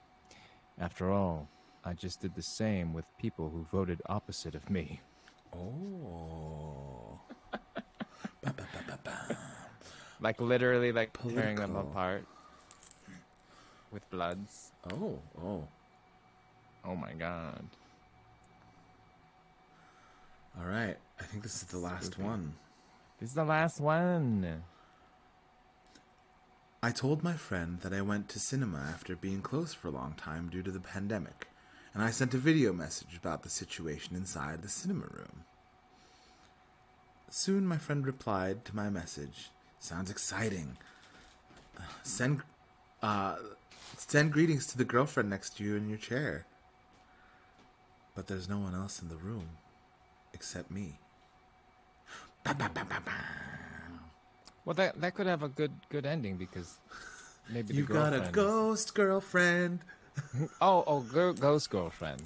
[SPEAKER 2] After all, I just did the same with people who voted opposite of me.
[SPEAKER 1] Oh.
[SPEAKER 2] Like literally like
[SPEAKER 1] Political.
[SPEAKER 2] tearing them apart with bloods.
[SPEAKER 1] Oh.
[SPEAKER 2] Oh my god.
[SPEAKER 1] All right. I think this is the last one.
[SPEAKER 2] This is the last one.
[SPEAKER 1] I told my friend that I went to cinema after being closed for a long time due to the pandemic, and I sent a video message about the situation inside the cinema room. Soon my friend replied to my message, "Sounds exciting. Send greetings to the girlfriend next to you in your chair." But there's no one else in the room except me. Ba, ba, ba, ba, ba.
[SPEAKER 2] Well, that could have a good ending because maybe
[SPEAKER 1] You
[SPEAKER 2] the
[SPEAKER 1] got
[SPEAKER 2] girlfriend.
[SPEAKER 1] a ghost girlfriend.
[SPEAKER 2] Ghost girlfriend.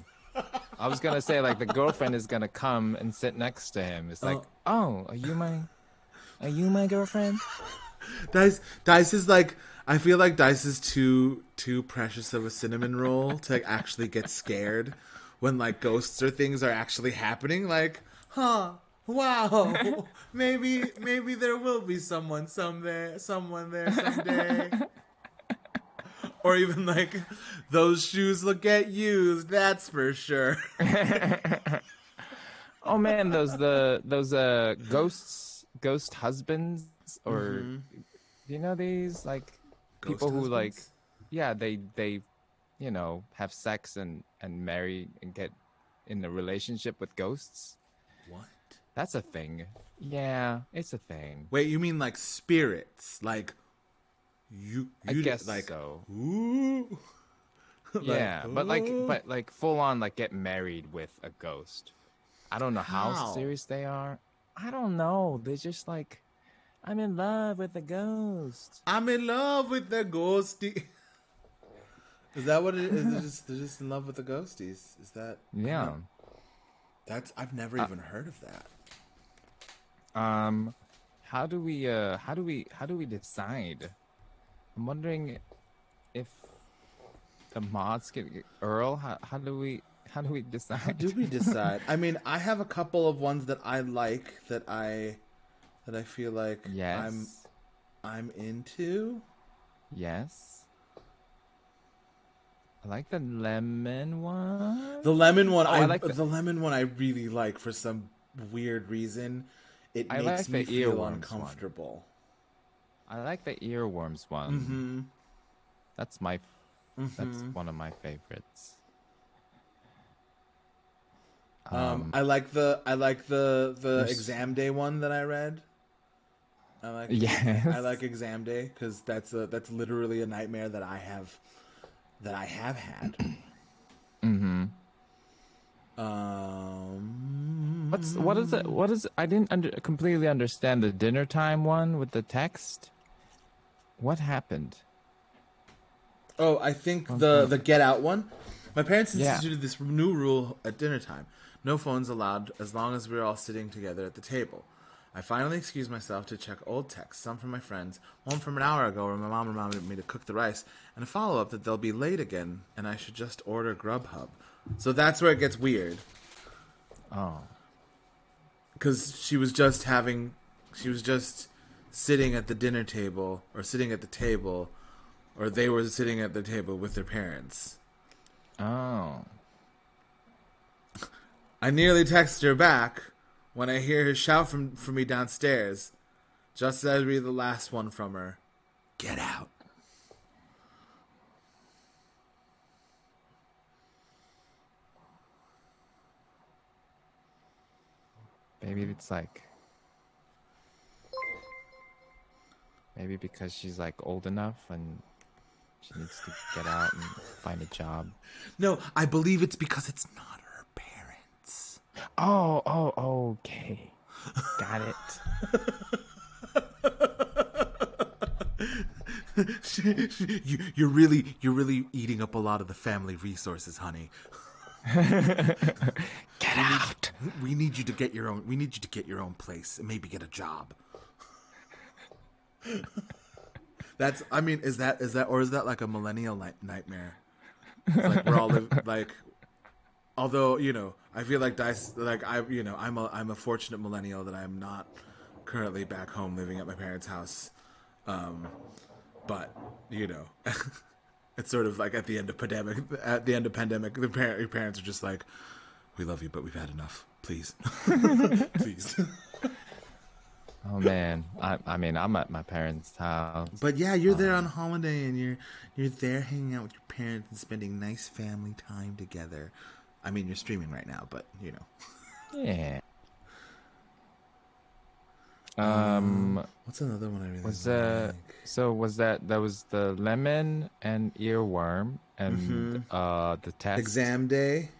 [SPEAKER 2] I was gonna say like the girlfriend is gonna come and sit next to him. It's like, oh, are you my girlfriend?
[SPEAKER 1] Dice is like, I feel like Dice is too precious of a cinnamon roll to actually get scared when like ghosts or things are actually happening. Like, wow, maybe there will be someone there someday. Or even like, those shoes look get used, that's for sure.
[SPEAKER 2] Oh man, those ghost husbands, or do you know these like
[SPEAKER 1] Ghost
[SPEAKER 2] people who like,
[SPEAKER 1] husbands?
[SPEAKER 2] yeah, they have sex and marry and get in a relationship with ghosts.
[SPEAKER 1] What?
[SPEAKER 2] That's a thing. Yeah, it's a thing.
[SPEAKER 1] Wait, you mean like spirits? Like you
[SPEAKER 2] I guess
[SPEAKER 1] like
[SPEAKER 2] so.
[SPEAKER 1] ooh. Like,
[SPEAKER 2] Yeah,
[SPEAKER 1] oh,
[SPEAKER 2] but like full on like get married with a ghost. I don't know how
[SPEAKER 1] how?
[SPEAKER 2] serious they are. I don't know. They're just like, I'm in love with a ghost.
[SPEAKER 1] I'm in love with the ghostie. Is that what it is? They're just in love with the ghosties. Is that?
[SPEAKER 2] Yeah.
[SPEAKER 1] I've never
[SPEAKER 2] Uh,
[SPEAKER 1] even heard of that.
[SPEAKER 2] um, how do we decide? I'm wondering if the mods get Earl. How do we
[SPEAKER 1] How
[SPEAKER 2] decide?
[SPEAKER 1] do we decide? I mean, I have a couple of ones that I like that I feel like
[SPEAKER 2] Yes.
[SPEAKER 1] I'm into.
[SPEAKER 2] Yes. I like the lemon one.
[SPEAKER 1] The lemon one,
[SPEAKER 2] Oh, I like
[SPEAKER 1] I really like for some weird reason. It
[SPEAKER 2] I
[SPEAKER 1] makes
[SPEAKER 2] like
[SPEAKER 1] me
[SPEAKER 2] the
[SPEAKER 1] feel
[SPEAKER 2] earworms one.
[SPEAKER 1] uncomfortable.
[SPEAKER 2] I like the earworms one.
[SPEAKER 1] Mm-hmm.
[SPEAKER 2] That's my that's
[SPEAKER 1] Mm-hmm.
[SPEAKER 2] one of my favorites. Um,
[SPEAKER 1] I like the
[SPEAKER 2] there's
[SPEAKER 1] exam day one that I read. I like
[SPEAKER 2] yes.
[SPEAKER 1] exam day because that's literally a nightmare that I have had.
[SPEAKER 2] Mm-hmm. What is it?
[SPEAKER 1] Um.
[SPEAKER 2] What is I didn't completely understand the dinner time one with the text. What happened?
[SPEAKER 1] Oh, I think
[SPEAKER 2] From from
[SPEAKER 1] the Get Out one. My parents
[SPEAKER 2] yeah.
[SPEAKER 1] instituted this new rule at dinner time: no phones allowed as long as we're all sitting together at the table. I finally excused myself to check old texts, some from my friends, one from an hour ago where my mom reminded me to cook the rice, and a follow up that they'll be late again and I should just order Grubhub. So that's where it gets weird.
[SPEAKER 2] Oh.
[SPEAKER 1] Because she was just sitting at the dinner table, or sitting at the table, or they were sitting at the table with their parents.
[SPEAKER 2] Oh.
[SPEAKER 1] I nearly texted her back when I hear her shout from me downstairs, just as I read the last one from her. Get out.
[SPEAKER 2] Maybe it's like maybe because she's like old enough and she needs to get out and find a job.
[SPEAKER 1] No, I believe it's because it's not her parents.
[SPEAKER 2] Okay. Got it.
[SPEAKER 1] You're really eating up a lot of the family resources, honey.
[SPEAKER 2] Get out.
[SPEAKER 1] We need you to get your own. We need you to get your own place and maybe get a job. That's. I mean, is that or is that like a millennial nightmare? It's like we're all like. Although I feel like I'm a fortunate millennial that I'm not currently back home living at my parents' house. But it's sort of like at the end of pandemic. At the end of pandemic, your parents are just like, "We love you, but we've had enough. Please, please."
[SPEAKER 2] Oh man, I mean I'm at my parents' house.
[SPEAKER 1] But yeah, you're there on
[SPEAKER 2] Um,
[SPEAKER 1] holiday and you're there hanging out with your parents and spending nice family time together. I mean, you're streaming right now, but you know.
[SPEAKER 2] yeah. Um,
[SPEAKER 1] What's another one I really
[SPEAKER 2] was
[SPEAKER 1] like?
[SPEAKER 2] was that was the lemon and earworm and the test.
[SPEAKER 1] Exam day.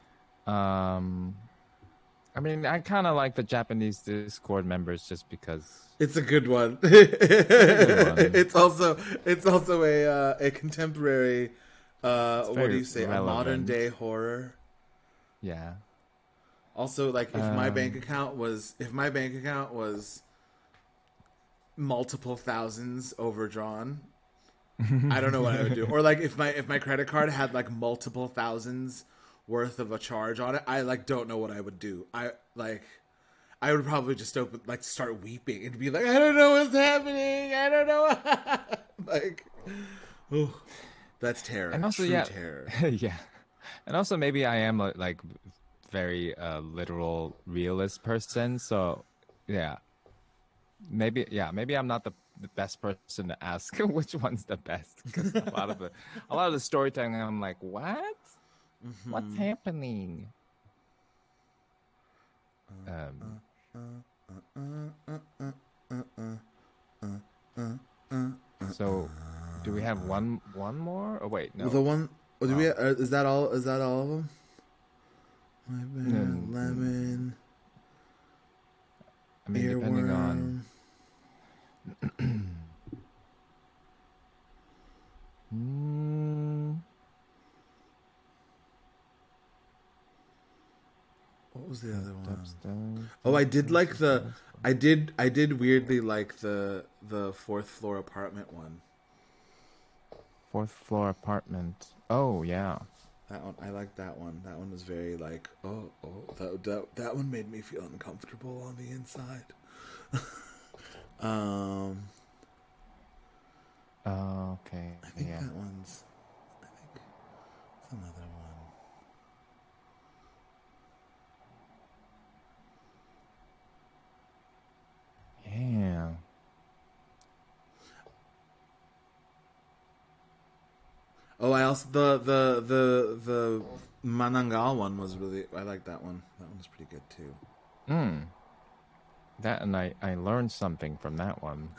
[SPEAKER 2] Um, I mean I kind of like the Japanese Discord members just because
[SPEAKER 1] It's a good one.
[SPEAKER 2] it's a good one.
[SPEAKER 1] It's also a contemporary
[SPEAKER 2] It's
[SPEAKER 1] what do
[SPEAKER 2] very
[SPEAKER 1] you say, a modern
[SPEAKER 2] relevant.
[SPEAKER 1] day horror.
[SPEAKER 2] Yeah.
[SPEAKER 1] Also, like
[SPEAKER 2] Um,
[SPEAKER 1] if my bank account was multiple thousands overdrawn, I don't know what I would do. Or like if my credit card had like multiple thousands worth of a charge on it, I like don't know what I would do. I would probably just start weeping and be like, I don't know what's happening. I don't know. like, oh, that's
[SPEAKER 2] and
[SPEAKER 1] terror,
[SPEAKER 2] also
[SPEAKER 1] true
[SPEAKER 2] yeah,
[SPEAKER 1] terror.
[SPEAKER 2] yeah. And also maybe I am like very literal realist person, so yeah. Maybe I'm not the best person to ask which one's the best because a lot of the storytelling I'm like, what? What's happening? Um, so do we have one more? Oh wait,
[SPEAKER 1] The
[SPEAKER 2] no.
[SPEAKER 1] one, do we?
[SPEAKER 2] Well,
[SPEAKER 1] Is that all? Is that all of them?
[SPEAKER 2] mm, mm,
[SPEAKER 1] Lemon,
[SPEAKER 2] I mean depending on
[SPEAKER 1] earworm.
[SPEAKER 2] mm,
[SPEAKER 1] What was the other one? Oh, I
[SPEAKER 2] Dub
[SPEAKER 1] did like
[SPEAKER 2] versus
[SPEAKER 1] the.
[SPEAKER 2] Ghost.
[SPEAKER 1] I did weirdly like the fourth floor apartment one.
[SPEAKER 2] Fourth floor apartment. Oh yeah.
[SPEAKER 1] That one, I like that one. That one was very like, that one made me feel uncomfortable on the inside. Um,
[SPEAKER 2] Okay.
[SPEAKER 1] I think
[SPEAKER 2] Yeah.
[SPEAKER 1] that one's. I think it's another one.
[SPEAKER 2] Yeah.
[SPEAKER 1] Oh, I also the Manangal one was really. I like that one. That one was pretty good too.
[SPEAKER 2] Mm. That and I learned something from that one.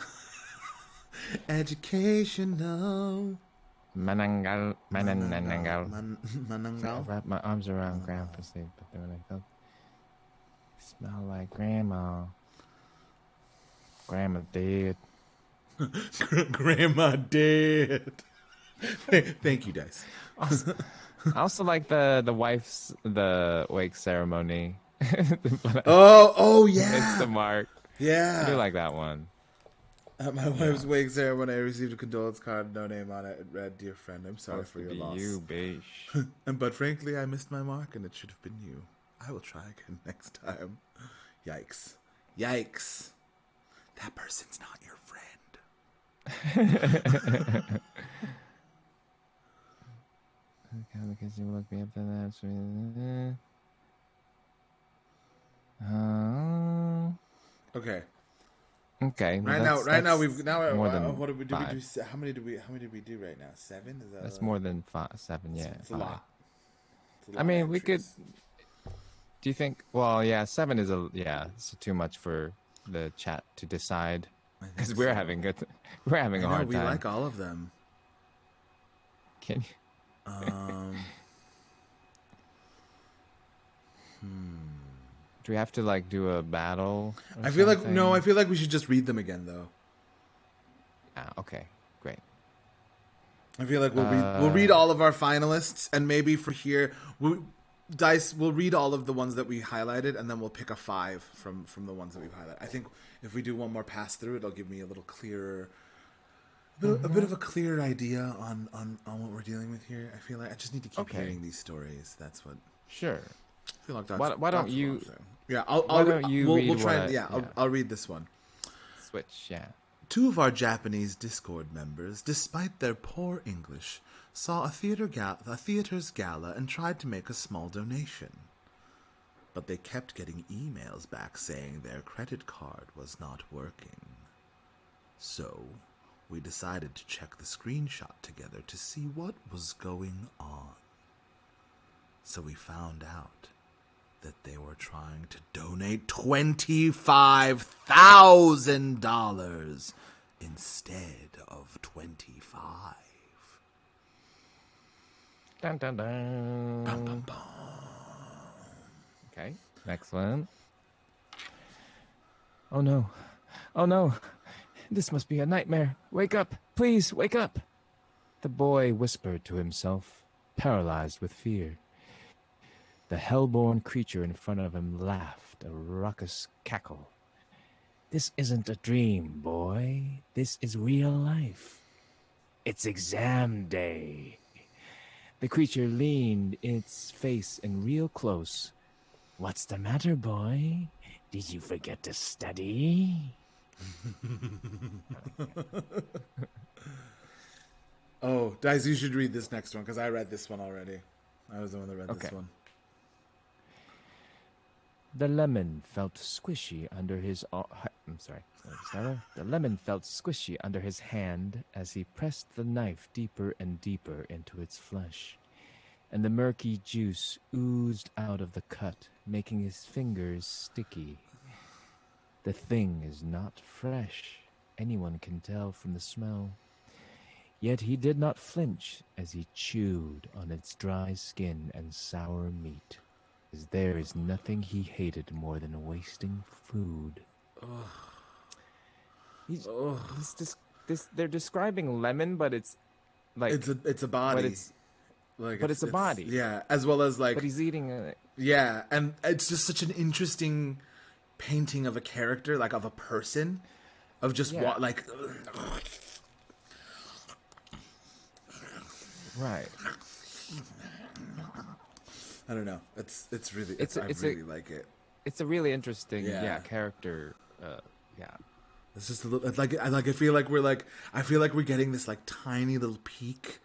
[SPEAKER 1] Educational.
[SPEAKER 2] Manangal, mananangal. I
[SPEAKER 1] Manangal.
[SPEAKER 2] wrap my arms around ground for sleep, but then when I felt smell like grandma. Grandma dead.
[SPEAKER 1] Grandma dead. Thank you, Dice.
[SPEAKER 2] Also, I also like the wife's the wake ceremony.
[SPEAKER 1] Oh
[SPEAKER 2] It's the
[SPEAKER 1] yeah,
[SPEAKER 2] mark. I do
[SPEAKER 1] yeah.
[SPEAKER 2] like that one.
[SPEAKER 1] At my
[SPEAKER 2] Yeah.
[SPEAKER 1] wife's wake ceremony, I received a condolence card, no name on it. It read, "Dear friend, I'm sorry
[SPEAKER 2] Supposed
[SPEAKER 1] for
[SPEAKER 2] to
[SPEAKER 1] your
[SPEAKER 2] be
[SPEAKER 1] loss."
[SPEAKER 2] you, beige.
[SPEAKER 1] But frankly, I missed my mark, and it should have been you. I will try again next time. Yikes! Yikes! That person's not your friend.
[SPEAKER 2] Okay, because you look me up in that. Uh,
[SPEAKER 1] Okay.
[SPEAKER 2] okay, well
[SPEAKER 1] Right now we've
[SPEAKER 2] that's
[SPEAKER 1] now.
[SPEAKER 2] more than
[SPEAKER 1] What did we do? We
[SPEAKER 2] five.
[SPEAKER 1] do how many did we do right now? Seven? Is that
[SPEAKER 2] That's more than five, seven. Yeah,
[SPEAKER 1] it's a
[SPEAKER 2] five.
[SPEAKER 1] lot. It's a
[SPEAKER 2] I
[SPEAKER 1] lot of
[SPEAKER 2] mean, we could.
[SPEAKER 1] entries.
[SPEAKER 2] Do you think? Well, yeah, seven is it's too much for the chat to decide
[SPEAKER 1] I
[SPEAKER 2] because
[SPEAKER 1] think so.
[SPEAKER 2] we're having
[SPEAKER 1] I
[SPEAKER 2] a
[SPEAKER 1] know
[SPEAKER 2] hard
[SPEAKER 1] we
[SPEAKER 2] time.
[SPEAKER 1] like all of them.
[SPEAKER 2] Can you?
[SPEAKER 1] Um,
[SPEAKER 2] Do we have to like do a battle or
[SPEAKER 1] I feel like no. I
[SPEAKER 2] something?
[SPEAKER 1] feel like we should just read them again, though.
[SPEAKER 2] Ah, okay, great.
[SPEAKER 1] I feel like we'll read
[SPEAKER 2] Uh,
[SPEAKER 1] all of our finalists, and maybe for here, Dice. We'll read all of the ones that we highlighted, and then we'll pick a five from the ones that we've highlighted. I think if we do one more pass through, it'll give me a little clearer, a bit
[SPEAKER 2] mhm.
[SPEAKER 1] of a clearer idea on what we're dealing with here. I feel like I just need to keep
[SPEAKER 2] Okay,
[SPEAKER 1] hearing these stories. That's what
[SPEAKER 2] sure.
[SPEAKER 1] I feel like.
[SPEAKER 2] Why don't
[SPEAKER 1] That's what I'm
[SPEAKER 2] you
[SPEAKER 1] saying. Yeah,
[SPEAKER 2] why don't you
[SPEAKER 1] we'll
[SPEAKER 2] read
[SPEAKER 1] try
[SPEAKER 2] what
[SPEAKER 1] and
[SPEAKER 2] I
[SPEAKER 1] yeah,
[SPEAKER 2] yeah
[SPEAKER 1] I'll read this one.
[SPEAKER 2] switch yeah.
[SPEAKER 1] Two of our Japanese Discord members, despite their poor English, saw a theater's gala and tried to make a small donation. but they kept getting emails back saying their credit card was not working. So, we decided to check the screenshot together to see what was going on. So we found out that they were trying to donate $25,000 instead of 25.
[SPEAKER 2] Dun, dun, dun.
[SPEAKER 1] Bum, bum, bum.
[SPEAKER 2] Okay, next one. Oh no. Oh no. This must be a nightmare. Wake up. Please, wake up. The boy whispered to himself, paralyzed with fear. The hell-born creature in front of him laughed a raucous cackle. This isn't a dream, boy. This is real life. It's exam day. The creature leaned its face in real close. What's the matter, boy? Did you forget to study?
[SPEAKER 1] Oh, Dice, you should read this next one because I read this one already. I was the one that read this one.
[SPEAKER 2] The lemon felt squishy under his. The lemon felt squishy under his hand as he pressed the knife deeper and deeper into its flesh, and the murky juice oozed out of the cut, making his fingers sticky. The thing is not fresh. Anyone can tell from the smell. Yet he did not flinch as he chewed on its dry skin and sour meat, as there is nothing he hated more than wasting food. They're describing lemon, but it's like
[SPEAKER 1] it's a body.
[SPEAKER 2] But it's a body.
[SPEAKER 1] Yeah, as well as like.
[SPEAKER 2] But he's eating it.
[SPEAKER 1] Yeah, and it's just such an interesting painting of a character, like of a person, of just like.
[SPEAKER 2] Right.
[SPEAKER 1] I don't know. It's really. I really like it.
[SPEAKER 2] It's a really interesting character.
[SPEAKER 1] It's just a little. It's like I feel like we're getting this like tiny little peek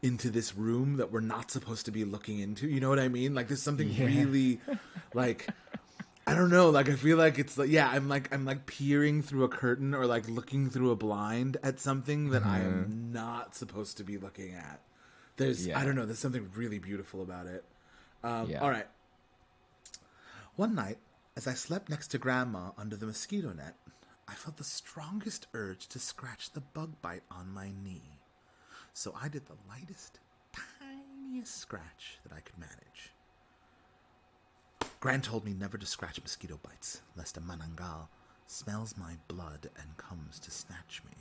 [SPEAKER 1] into this room that we're not supposed to be looking into. You know what I mean? Like there's something really like. I don't know. Like I feel like it's like I'm like peering through a curtain or like looking through a blind at something that I am not supposed to be looking at. There's I don't know. There's something really beautiful about it. All right. One night, as I slept next to Grandma under the mosquito net, I felt the strongest urge to scratch the bug bite on my knee. So I did the lightest, tiniest scratch that I could manage. Gran told me never to scratch mosquito bites, lest a manangal smells my blood and comes to snatch me.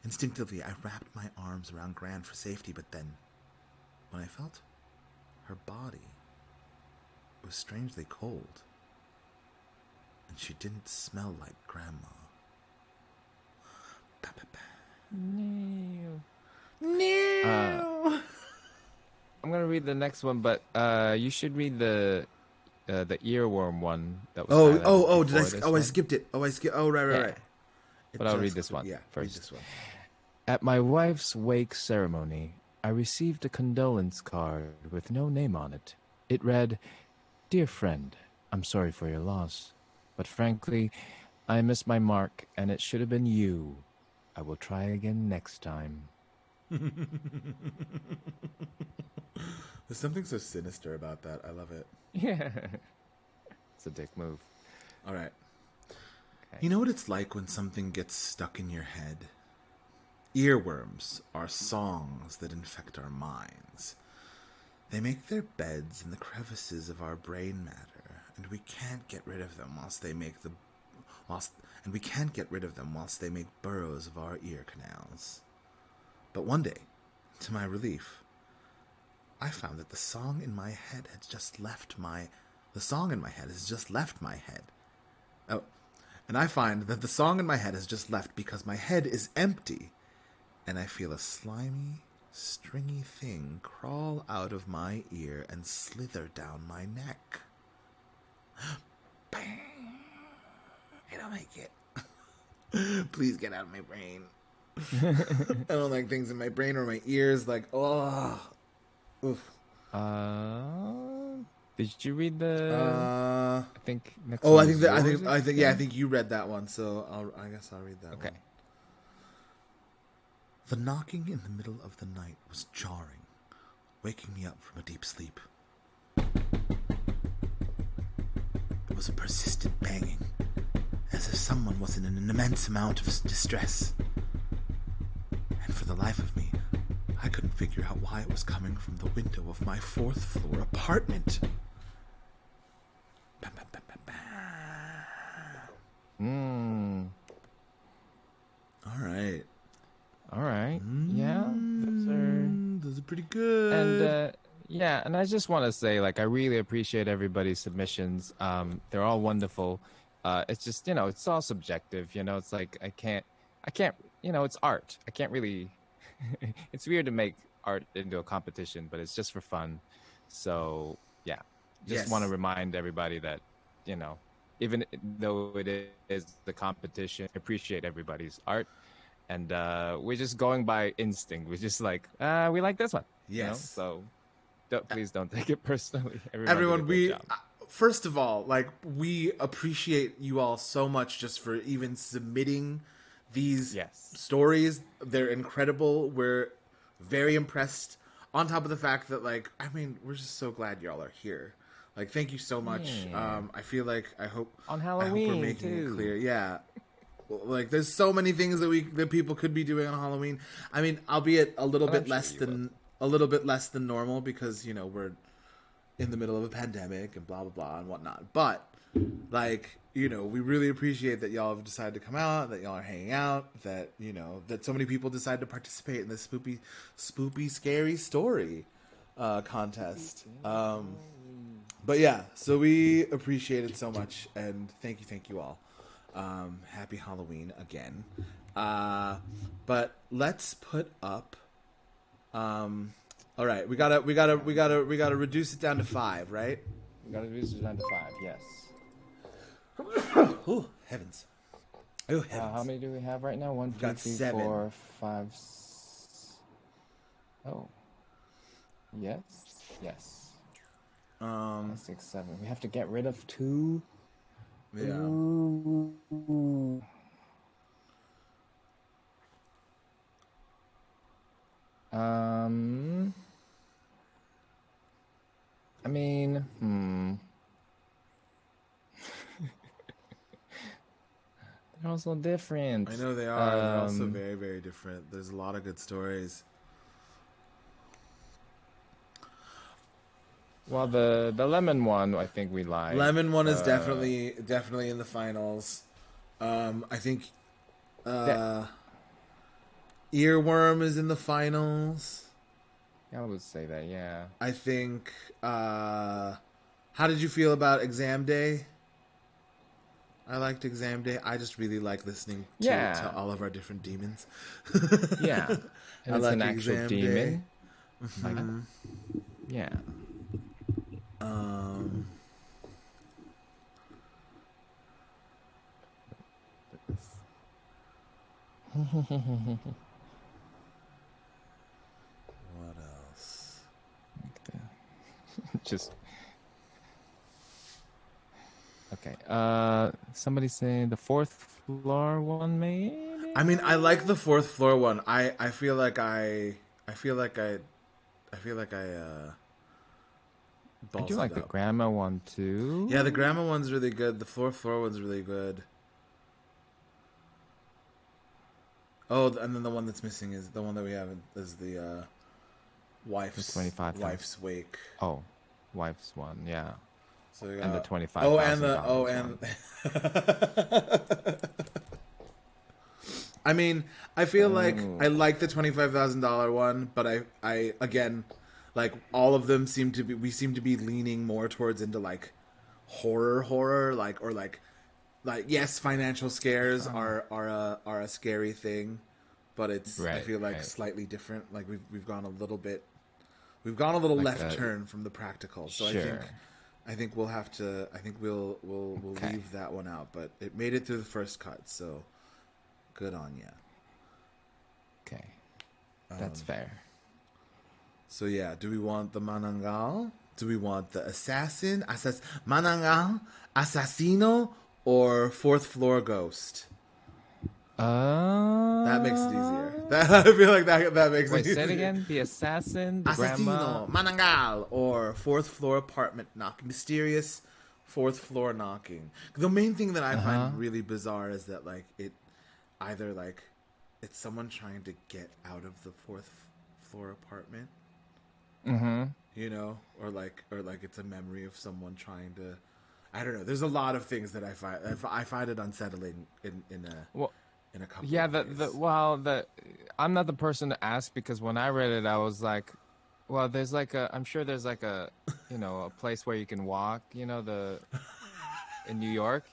[SPEAKER 1] Instinctively, I wrapped my arms around Gran for safety, but then, when I felt her body, it was strangely cold, and she didn't smell like Grandma.
[SPEAKER 2] No.
[SPEAKER 1] No.
[SPEAKER 2] I'm gonna read the next one, but you should read the earworm one. That was
[SPEAKER 1] I skipped it. Right.
[SPEAKER 2] But I'll read this one first.
[SPEAKER 1] Read this one.
[SPEAKER 2] At my wife's wake ceremony, I received a condolence card with no name on it. It read, "Dear friend, I'm sorry for your loss, but frankly, I missed my mark and it should have been you. I will try again next time."
[SPEAKER 1] There's something so sinister about that. I love it.
[SPEAKER 2] Yeah. It's a dick move.
[SPEAKER 1] All right.
[SPEAKER 2] Okay.
[SPEAKER 1] You know what it's like when something gets stuck in your head? Earworms are songs that infect our minds. They make their beds in the crevices of our brain matter, and we can't get rid of them whilst they make burrows of our ear canals. But one day, to my relief, I found that the song in my head has just left my head. Oh, and I find that the song in my head has just left because my head is empty, and I feel a slimy, stringy thing crawl out of my ear and slither down my neck. Bang! I don't like it. Please get out of my brain. I don't like things in my brain or my ears. Like, oh. Oof.
[SPEAKER 2] Did you read the?
[SPEAKER 1] Uh
[SPEAKER 2] I think next
[SPEAKER 1] oh,
[SPEAKER 2] one
[SPEAKER 1] I think
[SPEAKER 2] is
[SPEAKER 1] that
[SPEAKER 2] yours
[SPEAKER 1] yeah, I
[SPEAKER 2] again.
[SPEAKER 1] think you read that one, so I guess I'll read that
[SPEAKER 2] Okay.
[SPEAKER 1] one. The knocking in the middle of the night was jarring, waking me up from a deep sleep. It was a persistent banging, as if someone was in an immense amount of distress. And for the life of me, I couldn't figure out why it was coming from the window of my fourth floor apartment. Ba, ba, ba, ba, ba. All right.
[SPEAKER 2] All right. Yeah,
[SPEAKER 1] Those are pretty
[SPEAKER 2] and
[SPEAKER 1] good.
[SPEAKER 2] yeah, and I just want to say, like, I really appreciate everybody's submissions. They're all wonderful. It's just, it's all subjective. It's like I can't, it's art. I can't really. It's weird to make art into a competition, but it's just for fun. So yeah, just want to
[SPEAKER 1] Yes.
[SPEAKER 2] remind everybody that, you know, even though it is the competition, appreciate everybody's art. And we're just going by instinct. We're just like, we like this one,
[SPEAKER 1] Yes.
[SPEAKER 2] So please don't take it personally. Everyone did a
[SPEAKER 1] Everyone,
[SPEAKER 2] great
[SPEAKER 1] we
[SPEAKER 2] job.
[SPEAKER 1] first of all, like, we appreciate you all so much just for even submitting these
[SPEAKER 2] Yes.
[SPEAKER 1] stories. They're incredible. We're very impressed. On top of the fact that, like, I mean, we're just so glad y'all are here. Like, thank you so much.
[SPEAKER 2] Yeah.
[SPEAKER 1] I feel like
[SPEAKER 2] On
[SPEAKER 1] I hope we're
[SPEAKER 2] Halloween
[SPEAKER 1] making it
[SPEAKER 2] too.
[SPEAKER 1] clear. Yeah, like, there's so many things that people could be doing on Halloween. I mean, albeit
[SPEAKER 2] And I'm sure you will.
[SPEAKER 1] a little bit less than normal, because we're in the middle of a pandemic and blah blah blah and whatnot. But, like, we really appreciate that y'all have decided to come out, that y'all are hanging out, that that so many people decide to participate in this spoopy, scary story contest. But yeah, so we appreciate it so much, and thank you all. Happy Halloween again. But let's put up. All right, we gotta reduce it down to 5, right?
[SPEAKER 2] We got to reduce it down to 5. Yes.
[SPEAKER 1] Oh heavens! Oh
[SPEAKER 2] How
[SPEAKER 1] heavens!
[SPEAKER 2] many do we have right now? One,
[SPEAKER 1] We've
[SPEAKER 2] two,
[SPEAKER 1] got
[SPEAKER 2] three,
[SPEAKER 1] 7.
[SPEAKER 2] 4, 5. Oh, yes, yes.
[SPEAKER 1] Um,
[SPEAKER 2] 5, 6, 7. We have to get rid of 2.
[SPEAKER 1] yeah.
[SPEAKER 2] Ooh. Um, I mean, they're also
[SPEAKER 1] I
[SPEAKER 2] different.
[SPEAKER 1] know they are. They're also very, very different. There's a lot of good stories.
[SPEAKER 2] Well, the lemon one, I think we like.
[SPEAKER 1] Lemon one is definitely in the finals. I think
[SPEAKER 2] That
[SPEAKER 1] uh, Earworm is in the finals.
[SPEAKER 2] I would say that, yeah.
[SPEAKER 1] I think. How did you feel about Exam Day? I liked Exam Day. I just really like listening to
[SPEAKER 2] Yeah,
[SPEAKER 1] all of our different demons.
[SPEAKER 2] yeah. And
[SPEAKER 1] I
[SPEAKER 2] it's an
[SPEAKER 1] like
[SPEAKER 2] actual
[SPEAKER 1] Exam Day.
[SPEAKER 2] demon. Like, yeah.
[SPEAKER 1] Um, what else?
[SPEAKER 2] Just okay. Somebody saying the fourth floor one, maybe.
[SPEAKER 1] I mean, I like the fourth floor one. I feel like I feel like I feel like
[SPEAKER 2] I do
[SPEAKER 1] ballsed it
[SPEAKER 2] like the
[SPEAKER 1] up.
[SPEAKER 2] grandma one
[SPEAKER 1] Yeah, the
[SPEAKER 2] too.
[SPEAKER 1] grandma one's really good. The fourth floor one's really good. Oh, and then the one that's missing is the one that we have is the
[SPEAKER 2] The
[SPEAKER 1] wife's
[SPEAKER 2] 25,000.
[SPEAKER 1] wife's wake.
[SPEAKER 2] Oh, wife's one, yeah.
[SPEAKER 1] So we
[SPEAKER 2] And the
[SPEAKER 1] got
[SPEAKER 2] twenty-five thousand
[SPEAKER 1] oh
[SPEAKER 2] dollars
[SPEAKER 1] and
[SPEAKER 2] one.
[SPEAKER 1] I mean, I feel like I
[SPEAKER 2] Oh,
[SPEAKER 1] like the $25,000 one, but I again, like, all of them we seem to be leaning more towards into, like, horror, like, or like, yes, financial scares are a scary thing, but it's, I
[SPEAKER 2] right,
[SPEAKER 1] feel like,
[SPEAKER 2] right.
[SPEAKER 1] slightly different. Like, we've gone a little
[SPEAKER 2] Like
[SPEAKER 1] left turn from the practical. So
[SPEAKER 2] sure.
[SPEAKER 1] I think we'll have to. I think we'll
[SPEAKER 2] Okay.
[SPEAKER 1] leave that one out. But it made it through the first cut, so good on ya.
[SPEAKER 2] Okay. That's fair.
[SPEAKER 1] So yeah, do we want the Manangal? Do we want the assassin, manangal, assassino, or fourth floor ghost? That makes it easier. I feel like that makes it
[SPEAKER 2] Wait,
[SPEAKER 1] easier.
[SPEAKER 2] say it again. The assassin, the grandma.
[SPEAKER 1] Assassino, manangal, or fourth floor apartment knocking. Mysterious fourth floor knocking. The main thing that I find really bizarre is that like it either like it's someone trying to get out of the fourth floor apartment. You know, or like it's a memory of someone trying to. I don't know. There's a lot of things that I find it unsettling in a couple.
[SPEAKER 2] Yeah,
[SPEAKER 1] of ways.
[SPEAKER 2] I'm not the person to ask because when I read it, I was like, well, there's like I'm sure there's like a, a place where you can walk, in New York.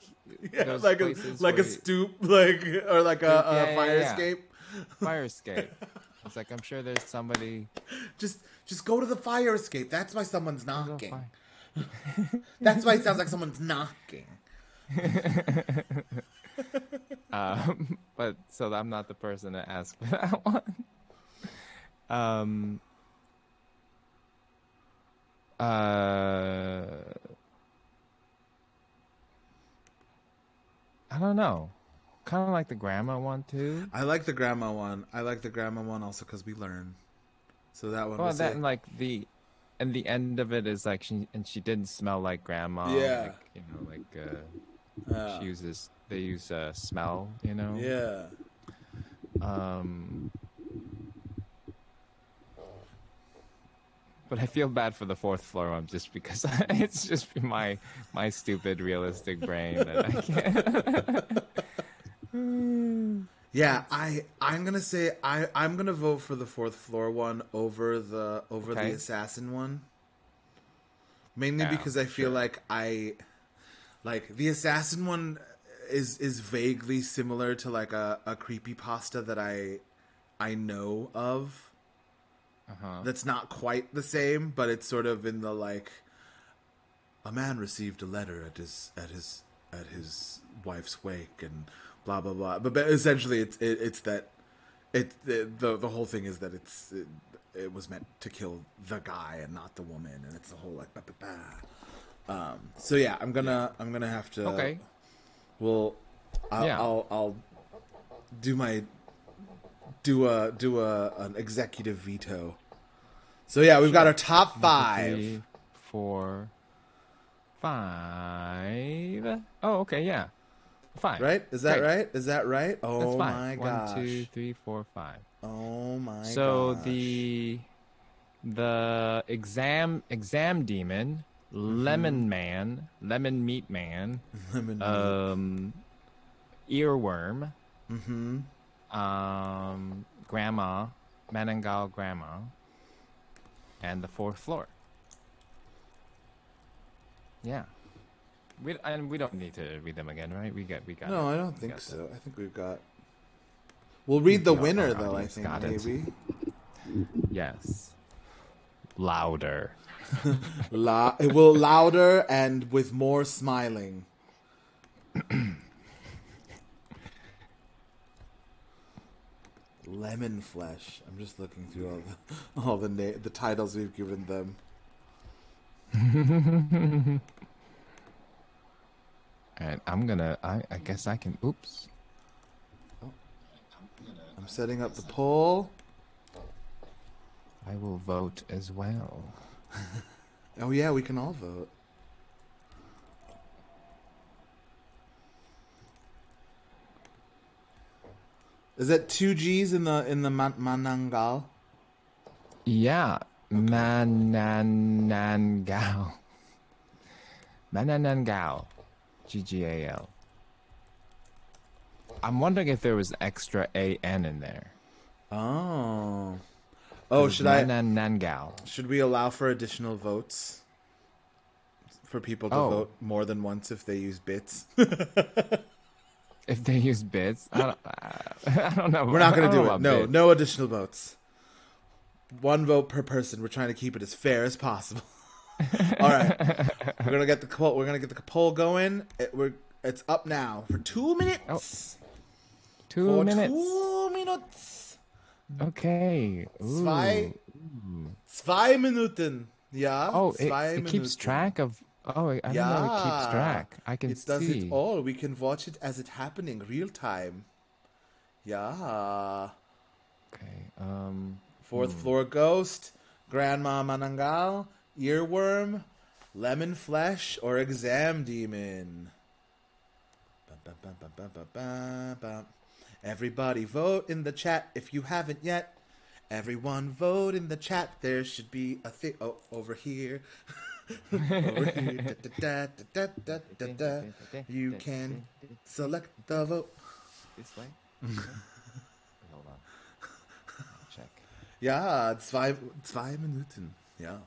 [SPEAKER 1] Yeah, like a stoop, like or like a fire escape.
[SPEAKER 2] Fire escape. It's like I'm sure there's somebody.
[SPEAKER 1] Just go to the fire escape. That's why someone's knocking. That's why it sounds like someone's knocking.
[SPEAKER 2] But so I'm not the person to ask for that one. I don't know. Kind of like the grandma one too.
[SPEAKER 1] I like the grandma one. Also because we learn. So that one.
[SPEAKER 2] Well, that and like the end of it is like she didn't smell like grandma.
[SPEAKER 1] Yeah.
[SPEAKER 2] They use smell.
[SPEAKER 1] Yeah.
[SPEAKER 2] But I feel bad for the fourth floor one just because it's just my stupid realistic brain that I can't.
[SPEAKER 1] Yeah, I'm gonna say I'm gonna vote for the fourth floor one over the assassin one. Mainly because I feel like the assassin one is vaguely similar to like a creepypasta that I know of. That's not quite the same, but it's sort of in the like a man received a letter at his wife's wake and blah blah blah. But essentially, it's that the whole thing is that it was meant to kill the guy and not the woman, and it's the whole like so yeah, I'm gonna have to.
[SPEAKER 2] Okay.
[SPEAKER 1] Well, I'll do an executive veto. So yeah, we've got our top 5.
[SPEAKER 2] 3, 4, 5. Oh, okay, yeah. 5.
[SPEAKER 1] Right? Is that
[SPEAKER 2] Great.
[SPEAKER 1] right? Is that right? Oh
[SPEAKER 2] That's
[SPEAKER 1] my
[SPEAKER 2] 5.
[SPEAKER 1] gosh.
[SPEAKER 2] 1, 2, 3, 4, 5.
[SPEAKER 1] Oh my gosh.
[SPEAKER 2] So the exam demon, lemon man, lemon meat man, earworm, grandma, Manangal grandma, and the fourth floor. Yeah. We don't need to read them again, right? We got.
[SPEAKER 1] No, I don't think so. I think we've got. We'll read the winner though. I think maybe.
[SPEAKER 2] Yes. Louder.
[SPEAKER 1] It will louder and with more smiling. Lemon flesh. I'm just looking through all the titles we've given them.
[SPEAKER 2] And I'm gonna. I guess I can. Oops.
[SPEAKER 1] I'm setting up the poll.
[SPEAKER 2] I will vote as well.
[SPEAKER 1] Oh yeah, we can all vote. Is that 2 G's in the Manangal?
[SPEAKER 2] Yeah, okay. Mananangal. Mananangal. GGAL. I'm wondering if there was extra AN in there.
[SPEAKER 1] Oh, should Should we allow for additional votes for people to vote more than once if they use bits?
[SPEAKER 2] If they use bits, I don't know.
[SPEAKER 1] We're not going to do it. No additional votes. 1 vote per person. We're trying to keep it as fair as possible. All right, we're gonna get the poll. We're gonna get the poll going. It's up now for 2 minutes.
[SPEAKER 2] 2 minutes.
[SPEAKER 1] 2 minutes.
[SPEAKER 2] Okay.
[SPEAKER 1] 2 Minuten. Ja,
[SPEAKER 2] Oh,
[SPEAKER 1] zwei
[SPEAKER 2] it keeps
[SPEAKER 1] Minuten.
[SPEAKER 2] track of. Oh, I didn't know it keeps
[SPEAKER 1] Ja,
[SPEAKER 2] track. I can
[SPEAKER 1] it does it
[SPEAKER 2] see.
[SPEAKER 1] all. We can watch it as it happening, real time. Ja.
[SPEAKER 2] Okay.
[SPEAKER 1] Fourth floor ghost, grandma Manangal, earworm, lemon flesh, or exam demon. Bum, bum, bum, bum, bum, bum, bum, bum. Everybody vote in the chat if you haven't yet. Everyone vote in the chat. There should be a thing. Oh, over here. Over here. Da, da, da, da, da, da, da. You can select the vote.
[SPEAKER 2] This way. This way. Wait, hold on. I'll check.
[SPEAKER 1] Ja, zwei Minuten. Ja.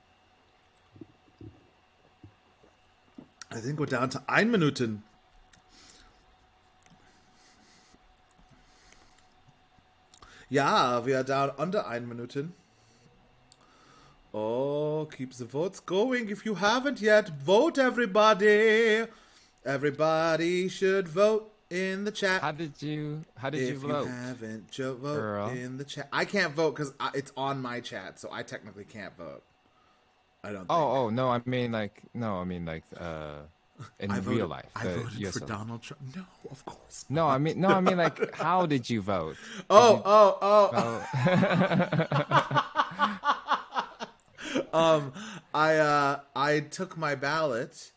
[SPEAKER 1] I think we're down to 1 Minuten. Ja, we are down under 1 Minuten. Oh, keep the votes going. If you haven't yet, vote everybody. Everybody should vote in the chat.
[SPEAKER 2] How did you
[SPEAKER 1] If you
[SPEAKER 2] vote,
[SPEAKER 1] haven't, vote
[SPEAKER 2] Earl?
[SPEAKER 1] in the chat. I can't vote because it's on my chat, so I technically can't vote. I don't think.
[SPEAKER 2] Oh, no. I mean, like, no. I mean, like,
[SPEAKER 1] I
[SPEAKER 2] in real
[SPEAKER 1] voted.
[SPEAKER 2] life,
[SPEAKER 1] I
[SPEAKER 2] the
[SPEAKER 1] voted
[SPEAKER 2] U.S.
[SPEAKER 1] for
[SPEAKER 2] election.
[SPEAKER 1] Donald Trump. No, of course
[SPEAKER 2] No,
[SPEAKER 1] not.
[SPEAKER 2] I mean, no. I mean, like, how did you vote? Did
[SPEAKER 1] Oh,
[SPEAKER 2] you
[SPEAKER 1] oh,
[SPEAKER 2] vote?
[SPEAKER 1] oh. I took my ballot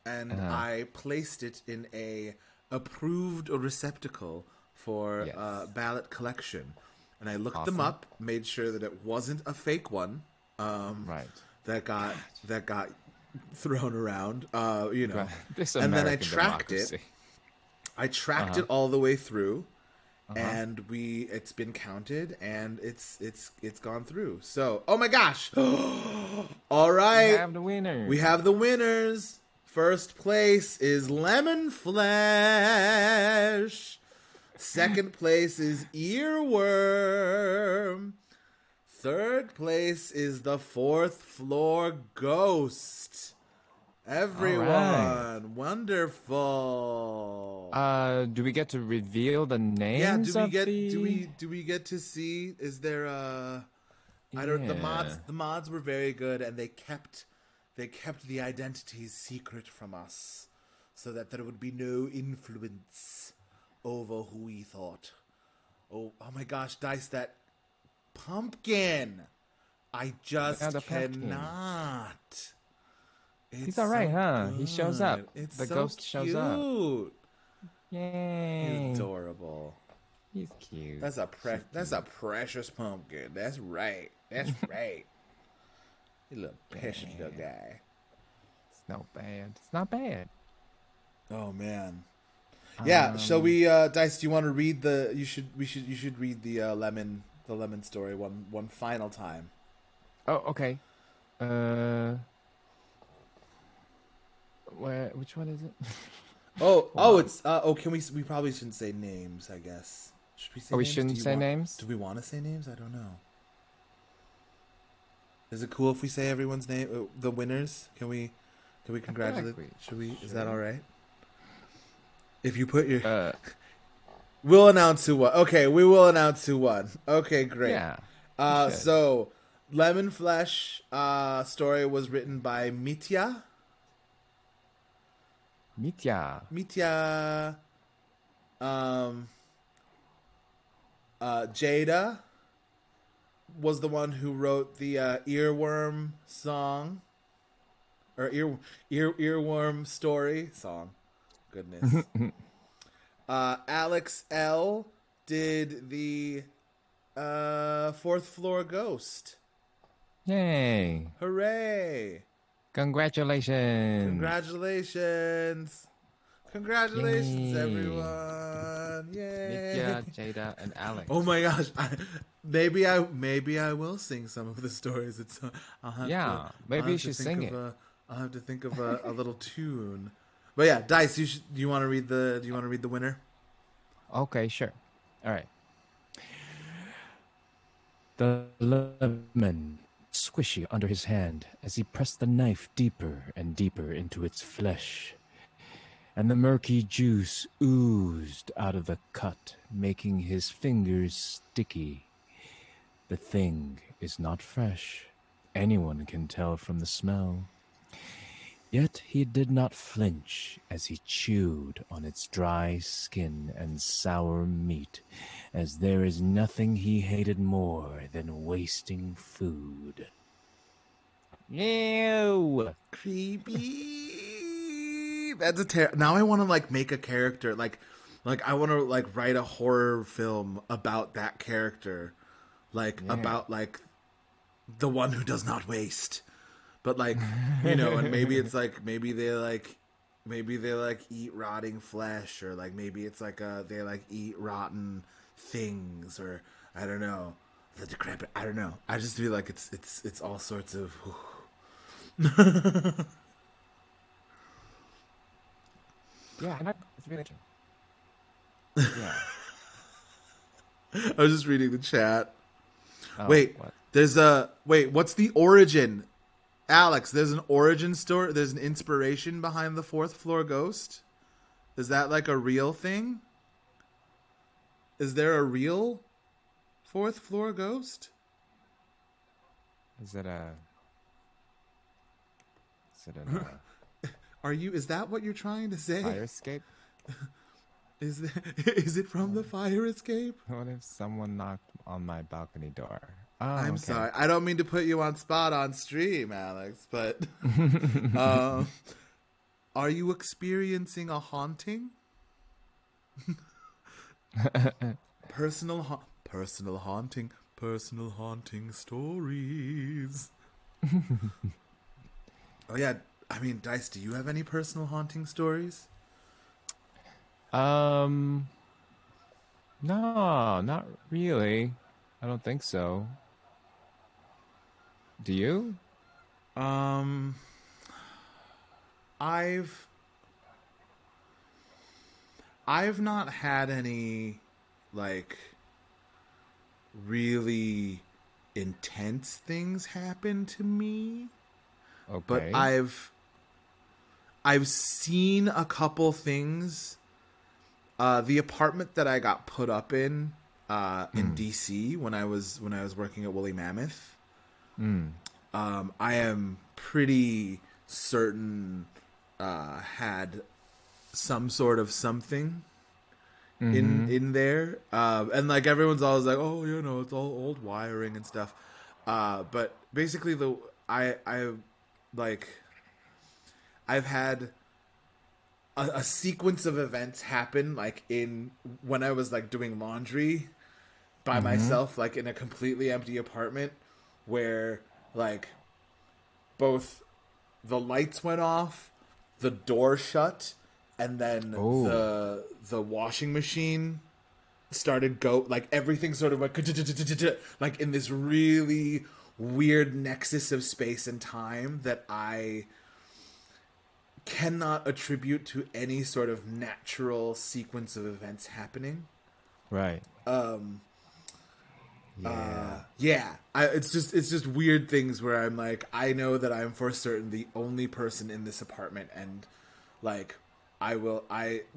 [SPEAKER 1] and I placed it in a approved receptacle for
[SPEAKER 2] Yes.
[SPEAKER 1] ballot collection. And I looked them
[SPEAKER 2] Awesome.
[SPEAKER 1] up, made sure that it wasn't a fake one.
[SPEAKER 2] Right.
[SPEAKER 1] That got thrown around, you know.
[SPEAKER 2] This
[SPEAKER 1] And then I
[SPEAKER 2] American
[SPEAKER 1] tracked
[SPEAKER 2] democracy.
[SPEAKER 1] it. I tracked it all the way through, and it's been counted, and it's gone through. So, oh my gosh! All
[SPEAKER 2] We
[SPEAKER 1] right,
[SPEAKER 2] have the winner.
[SPEAKER 1] we have the winners. First place is Lemon Flesh. Second place is Earworm. Third place is the fourth floor ghost.
[SPEAKER 2] All right.
[SPEAKER 1] Everyone, wonderful.
[SPEAKER 2] Do we get to reveal the
[SPEAKER 1] Yeah,
[SPEAKER 2] names of the?
[SPEAKER 1] do we get to see? Is there I don't. The mods were very good, and they kept the identities secret from us, so that there would be no influence over who we thought. Oh my gosh, Dice, that pumpkin! I just
[SPEAKER 2] Yeah, the pumpkin.
[SPEAKER 1] cannot.
[SPEAKER 2] He's all right, huh? He shows up.
[SPEAKER 1] Good. It's
[SPEAKER 2] The
[SPEAKER 1] so
[SPEAKER 2] ghost
[SPEAKER 1] cute.
[SPEAKER 2] shows up. Yay!
[SPEAKER 1] He's adorable.
[SPEAKER 2] He's cute.
[SPEAKER 1] That's a precious pumpkin. That's right. That's right. You little precious little guy.
[SPEAKER 2] It's not bad. It's not bad.
[SPEAKER 1] Oh man. Yeah. Shall we, Dice? Do you want to read the? You should read the lemon story one final time.
[SPEAKER 2] Oh, okay. Which one is it?
[SPEAKER 1] It's can we probably shouldn't say names, I guess. Should we say
[SPEAKER 2] we
[SPEAKER 1] names?
[SPEAKER 2] shouldn't say names?
[SPEAKER 1] Do we want to say names? I don't know. Is it cool if we say everyone's name, the winners? Can we congratulate? Should we? Is that all right? If you put your we'll announce who won. Okay, we will announce who won. Okay, great.
[SPEAKER 2] Yeah.
[SPEAKER 1] So Lemon Flesh story was written by Mitya. Jada was the one who wrote the earworm song, or earworm story song. Goodness. Alex L did the fourth floor ghost.
[SPEAKER 2] Yay!
[SPEAKER 1] Hooray!
[SPEAKER 2] Congratulations!
[SPEAKER 1] Congratulations,
[SPEAKER 2] Yay.
[SPEAKER 1] everyone! Yay!
[SPEAKER 2] Nitya, Jada, and Alex.
[SPEAKER 1] Oh my gosh! Maybe I will sing some of the stories.
[SPEAKER 2] Maybe you should sing it.
[SPEAKER 1] I'll have to think of a little tune. But yeah, Dice, do you want to read the winner?
[SPEAKER 2] Okay, sure. All right. The lemon squishy under his hand as he pressed the knife deeper and deeper into its flesh. And the murky juice oozed out of the cut, making his fingers sticky. The thing is not fresh
[SPEAKER 3] anyone can tell from the smell. Yet he did not flinch as he chewed on its dry skin and sour meat, as there is nothing he hated more than wasting food. Ew!
[SPEAKER 1] Creepy. That's a now I want to like make a character like I want to like write a horror film about that character, like
[SPEAKER 3] Yeah.
[SPEAKER 1] about like the one who does not waste. But like, you know, and maybe it's like maybe they like eat rotting flesh, or like maybe it's like they like eat rotten things, or I don't know, the decrepit. I don't know. I just feel like it's all sorts of.
[SPEAKER 3] Yeah, and it's really interesting. Yeah.
[SPEAKER 1] I was just reading the chat.
[SPEAKER 3] Oh,
[SPEAKER 1] Wait,
[SPEAKER 3] what?
[SPEAKER 1] What's the origin? Alex, there's an origin story. There's an inspiration behind the fourth floor ghost. Is that like a real thing? Is there a real fourth floor ghost?
[SPEAKER 3] Is it a
[SPEAKER 1] Is that what you're trying to say?
[SPEAKER 3] fire escape?
[SPEAKER 1] Is it from the fire escape?
[SPEAKER 3] What if someone knocked on my balcony door? Oh,
[SPEAKER 1] I'm
[SPEAKER 3] okay.
[SPEAKER 1] sorry. I don't mean to put you on spot on stream, Alex, but are you experiencing a haunting? Personal haunting stories. Oh yeah, I mean, Dice, do you have any personal haunting stories?
[SPEAKER 3] No, not really. I don't think so. Do you?
[SPEAKER 1] I've I've not had any like really intense things happen to me, but
[SPEAKER 3] Okay.
[SPEAKER 1] I've seen a couple things. The apartment that I got put up in DC when I was working at Woolly Mammoth. I am pretty certain had some sort of something in there, and like everyone's always like, oh, you know, it's all old wiring and stuff. But basically, I like I've had a sequence of events happen like in when I was like doing laundry by myself, like in a completely empty apartment, where like both the lights went off, the door shut, and then
[SPEAKER 3] Oh.
[SPEAKER 1] the washing machine started like everything sort of like like in this really weird nexus of space and time that I cannot attribute to any sort of natural sequence of events happening.
[SPEAKER 3] Right.
[SPEAKER 1] It's just weird things where I'm like, I know that I'm for certain the only person in this apartment, and like I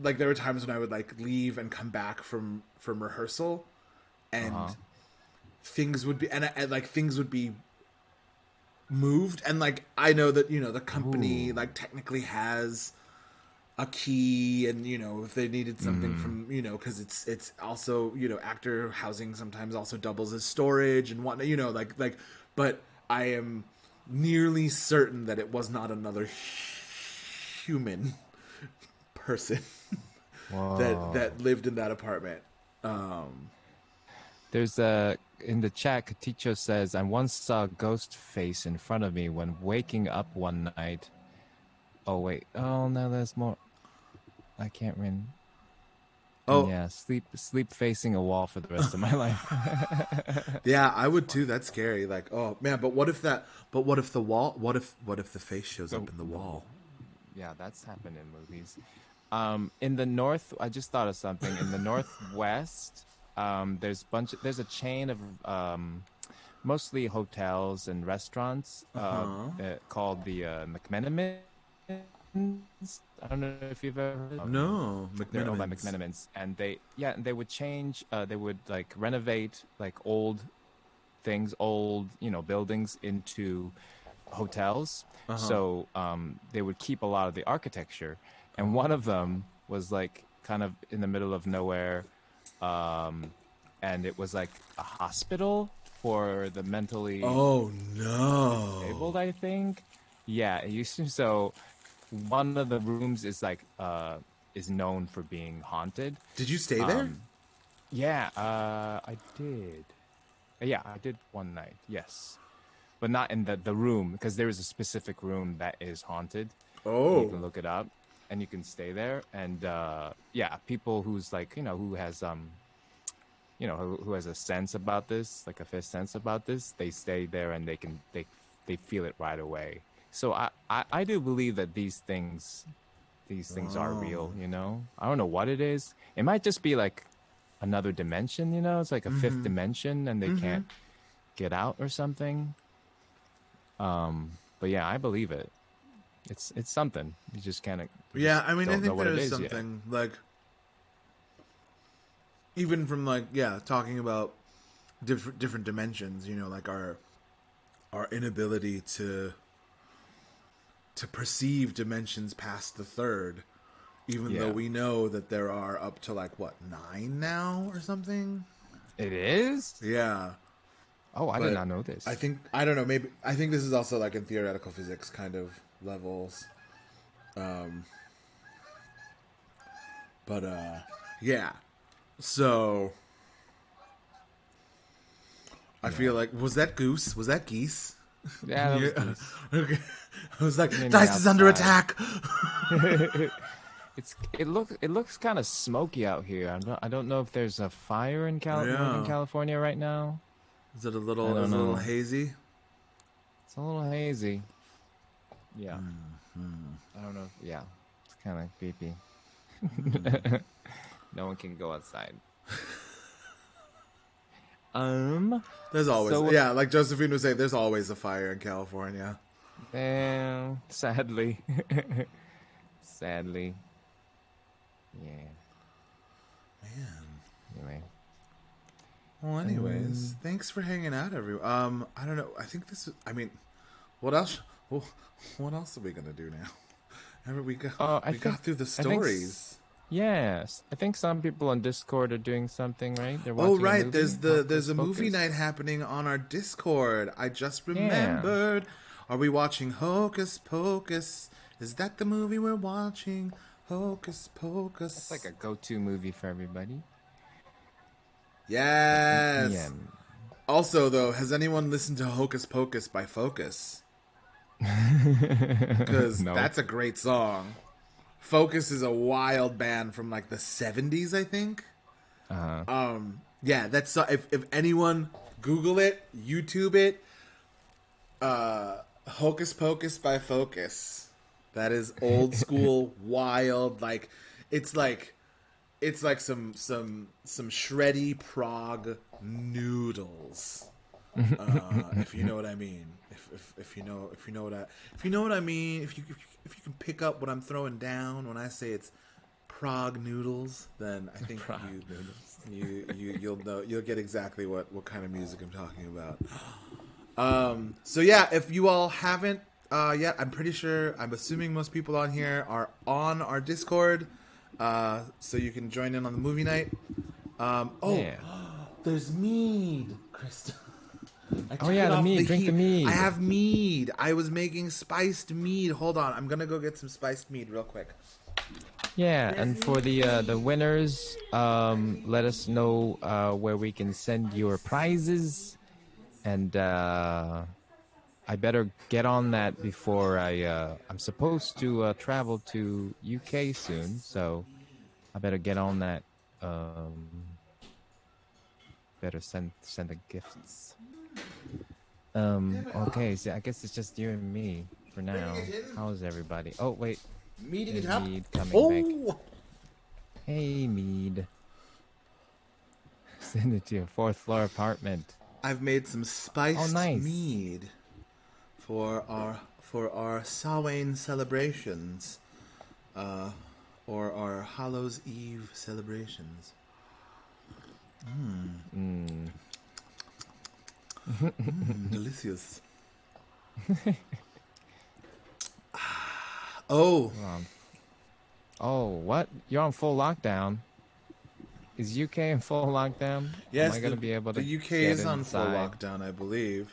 [SPEAKER 1] like there were times when I would like leave and come back from rehearsal, and things would be and like things would be moved, and like I know that, you know, the company like technically has a key, and you know, if they needed something from, you know, because it's also, you know, actor housing sometimes also doubles as storage and whatnot, you know, like but I am nearly certain that it was not another human person
[SPEAKER 3] Whoa.
[SPEAKER 1] that lived in that apartment.
[SPEAKER 3] There's a in the chat. Katicho says, "I once saw a ghost face in front of me when waking up one night." Oh wait. Oh no, there's more. I can't read.
[SPEAKER 1] Oh
[SPEAKER 3] Yeah, sleep facing a wall for the rest of my life.
[SPEAKER 1] yeah, I would too. That's scary. Like, oh man, but what if the wall, what if the face shows up in the wall?
[SPEAKER 3] Yeah, that's happened in movies. In the north, I just thought of something. In the northwest, there's a chain of mostly hotels and restaurants called the McMenamins. I don't know if you've ever heard of them.
[SPEAKER 1] No,
[SPEAKER 3] They're owned by
[SPEAKER 1] McMenamins.
[SPEAKER 3] McMenamins, and they would change. They would like renovate like old things, old, buildings into hotels. So they would keep a lot of the architecture, and one of them was like kind of in the middle of nowhere, and it was like a hospital for the mentally
[SPEAKER 1] Oh no.
[SPEAKER 3] disabled, I think. Yeah, it used to. So one of the rooms is known for being haunted.
[SPEAKER 1] Did you stay there?
[SPEAKER 3] Yeah, I did. Yeah, I did one night. Yes, but not in the room, because there is a specific room that is haunted. You
[SPEAKER 1] Oh.
[SPEAKER 3] can look it up, and you can stay there. And yeah, people who's like who has who has a sense about this, like a fifth sense about this, they stay there and they feel it right away. So I do believe that these things are real. I don't know what it is. It might just be like another dimension. It's like a fifth dimension, and they can't get out or something. But yeah, I believe it. It's something. You just kind of
[SPEAKER 1] Yeah, I mean, I
[SPEAKER 3] don't know
[SPEAKER 1] think
[SPEAKER 3] what
[SPEAKER 1] there
[SPEAKER 3] it
[SPEAKER 1] is
[SPEAKER 3] is yet.
[SPEAKER 1] something like, even from like, yeah, talking about different dimensions. Like our inability to perceive dimensions past the third, even though
[SPEAKER 3] Yeah.
[SPEAKER 1] we know that there are up to like what 9 now or something.
[SPEAKER 3] It is?
[SPEAKER 1] Yeah,
[SPEAKER 3] Oh, I did
[SPEAKER 1] but
[SPEAKER 3] not know this.
[SPEAKER 1] I don't know. Maybe I think this is also like in theoretical physics kind of levels. But yeah. So I feel like, was that goose? Was that geese?
[SPEAKER 3] Yeah, that was
[SPEAKER 1] Yeah.
[SPEAKER 3] Goose.
[SPEAKER 1] Okay. I was like,
[SPEAKER 3] Maybe
[SPEAKER 1] Dice is under
[SPEAKER 3] outside.
[SPEAKER 1] attack.
[SPEAKER 3] It looks kind of smoky out here. I don't know if there's a fire in Northern
[SPEAKER 1] Yeah.
[SPEAKER 3] California right now.
[SPEAKER 1] Is it a
[SPEAKER 3] I
[SPEAKER 1] little?
[SPEAKER 3] don't
[SPEAKER 1] Is it a little
[SPEAKER 3] know.
[SPEAKER 1] hazy?
[SPEAKER 3] It's a little hazy. Yeah. I don't know. Yeah. It's kind of creepy. No one can go outside.
[SPEAKER 1] There's always,
[SPEAKER 3] So
[SPEAKER 1] yeah, like Josephine was saying, there's always a fire in California.
[SPEAKER 3] sadly. Sadly. Yeah.
[SPEAKER 1] Man.
[SPEAKER 3] Anyway.
[SPEAKER 1] Well, anyways, thanks for hanging out, everyone. I don't know. I think this is. I mean, what else? What else are we gonna do now? We got
[SPEAKER 3] I
[SPEAKER 1] got through the
[SPEAKER 3] I think
[SPEAKER 1] stories.
[SPEAKER 3] Yes, I think some people on Discord are doing something, right? They're
[SPEAKER 1] Oh
[SPEAKER 3] watching a
[SPEAKER 1] right,
[SPEAKER 3] movie.
[SPEAKER 1] there's
[SPEAKER 3] Hocus
[SPEAKER 1] a movie night
[SPEAKER 3] Pocus.
[SPEAKER 1] happening on our Discord. I just
[SPEAKER 3] Yeah,
[SPEAKER 1] remembered. Are we watching Hocus Pocus? Is that the movie we're watching? Hocus
[SPEAKER 3] that's
[SPEAKER 1] Pocus.
[SPEAKER 3] like a go-to movie for everybody. 7
[SPEAKER 1] Yes.
[SPEAKER 3] p.m.
[SPEAKER 1] Also, though, has anyone listened to Hocus Pocus by Focus? Because
[SPEAKER 3] No.
[SPEAKER 1] that's a great song. Focus is a wild band from like the 70s, I think. Yeah, that's if anyone Google it, YouTube it, Hocus Pocus by Focus. That is old school, wild. It's like it's like some shreddy prog noodles. If you know what I mean. If you know what I mean. If you can pick up what I'm throwing down when I say it's prog noodles, then I think you'll know, you'll get exactly what kind of music I'm talking about. So yeah, if you all haven't yet, I'm assuming most people on here are on our Discord, so you can join in on the movie night.
[SPEAKER 3] Yeah.
[SPEAKER 1] There's mead, Krista. I
[SPEAKER 3] Oh
[SPEAKER 1] took
[SPEAKER 3] yeah,
[SPEAKER 1] it
[SPEAKER 3] the
[SPEAKER 1] off
[SPEAKER 3] mead.
[SPEAKER 1] the
[SPEAKER 3] Drink the
[SPEAKER 1] heat.
[SPEAKER 3] mead.
[SPEAKER 1] I have mead. I was making spiced mead. Hold on, I'm gonna go get some spiced mead real quick.
[SPEAKER 3] Yeah, and for the winners, let us know where we can send your prizes, and I better get on that before I'm supposed to travel to UK soon, so I better get on that. Better send the gifts. Okay, so I guess it's just you and me for now. How's everybody? Oh wait,
[SPEAKER 1] Meeting it
[SPEAKER 3] there's
[SPEAKER 1] up.
[SPEAKER 3] Mead coming back.
[SPEAKER 1] Oh,
[SPEAKER 3] Hey Mead, send it to your fourth floor apartment.
[SPEAKER 1] I've made some spiced
[SPEAKER 3] Nice.
[SPEAKER 1] mead for our Samhain celebrations, or our Hallows Eve celebrations. Delicious. Oh,
[SPEAKER 3] Oh, what? You're on full lockdown. Is UK in full lockdown? Am
[SPEAKER 1] yes,
[SPEAKER 3] I gonna be able to
[SPEAKER 1] the UK
[SPEAKER 3] get
[SPEAKER 1] is on full
[SPEAKER 3] inside?
[SPEAKER 1] lockdown, I believe.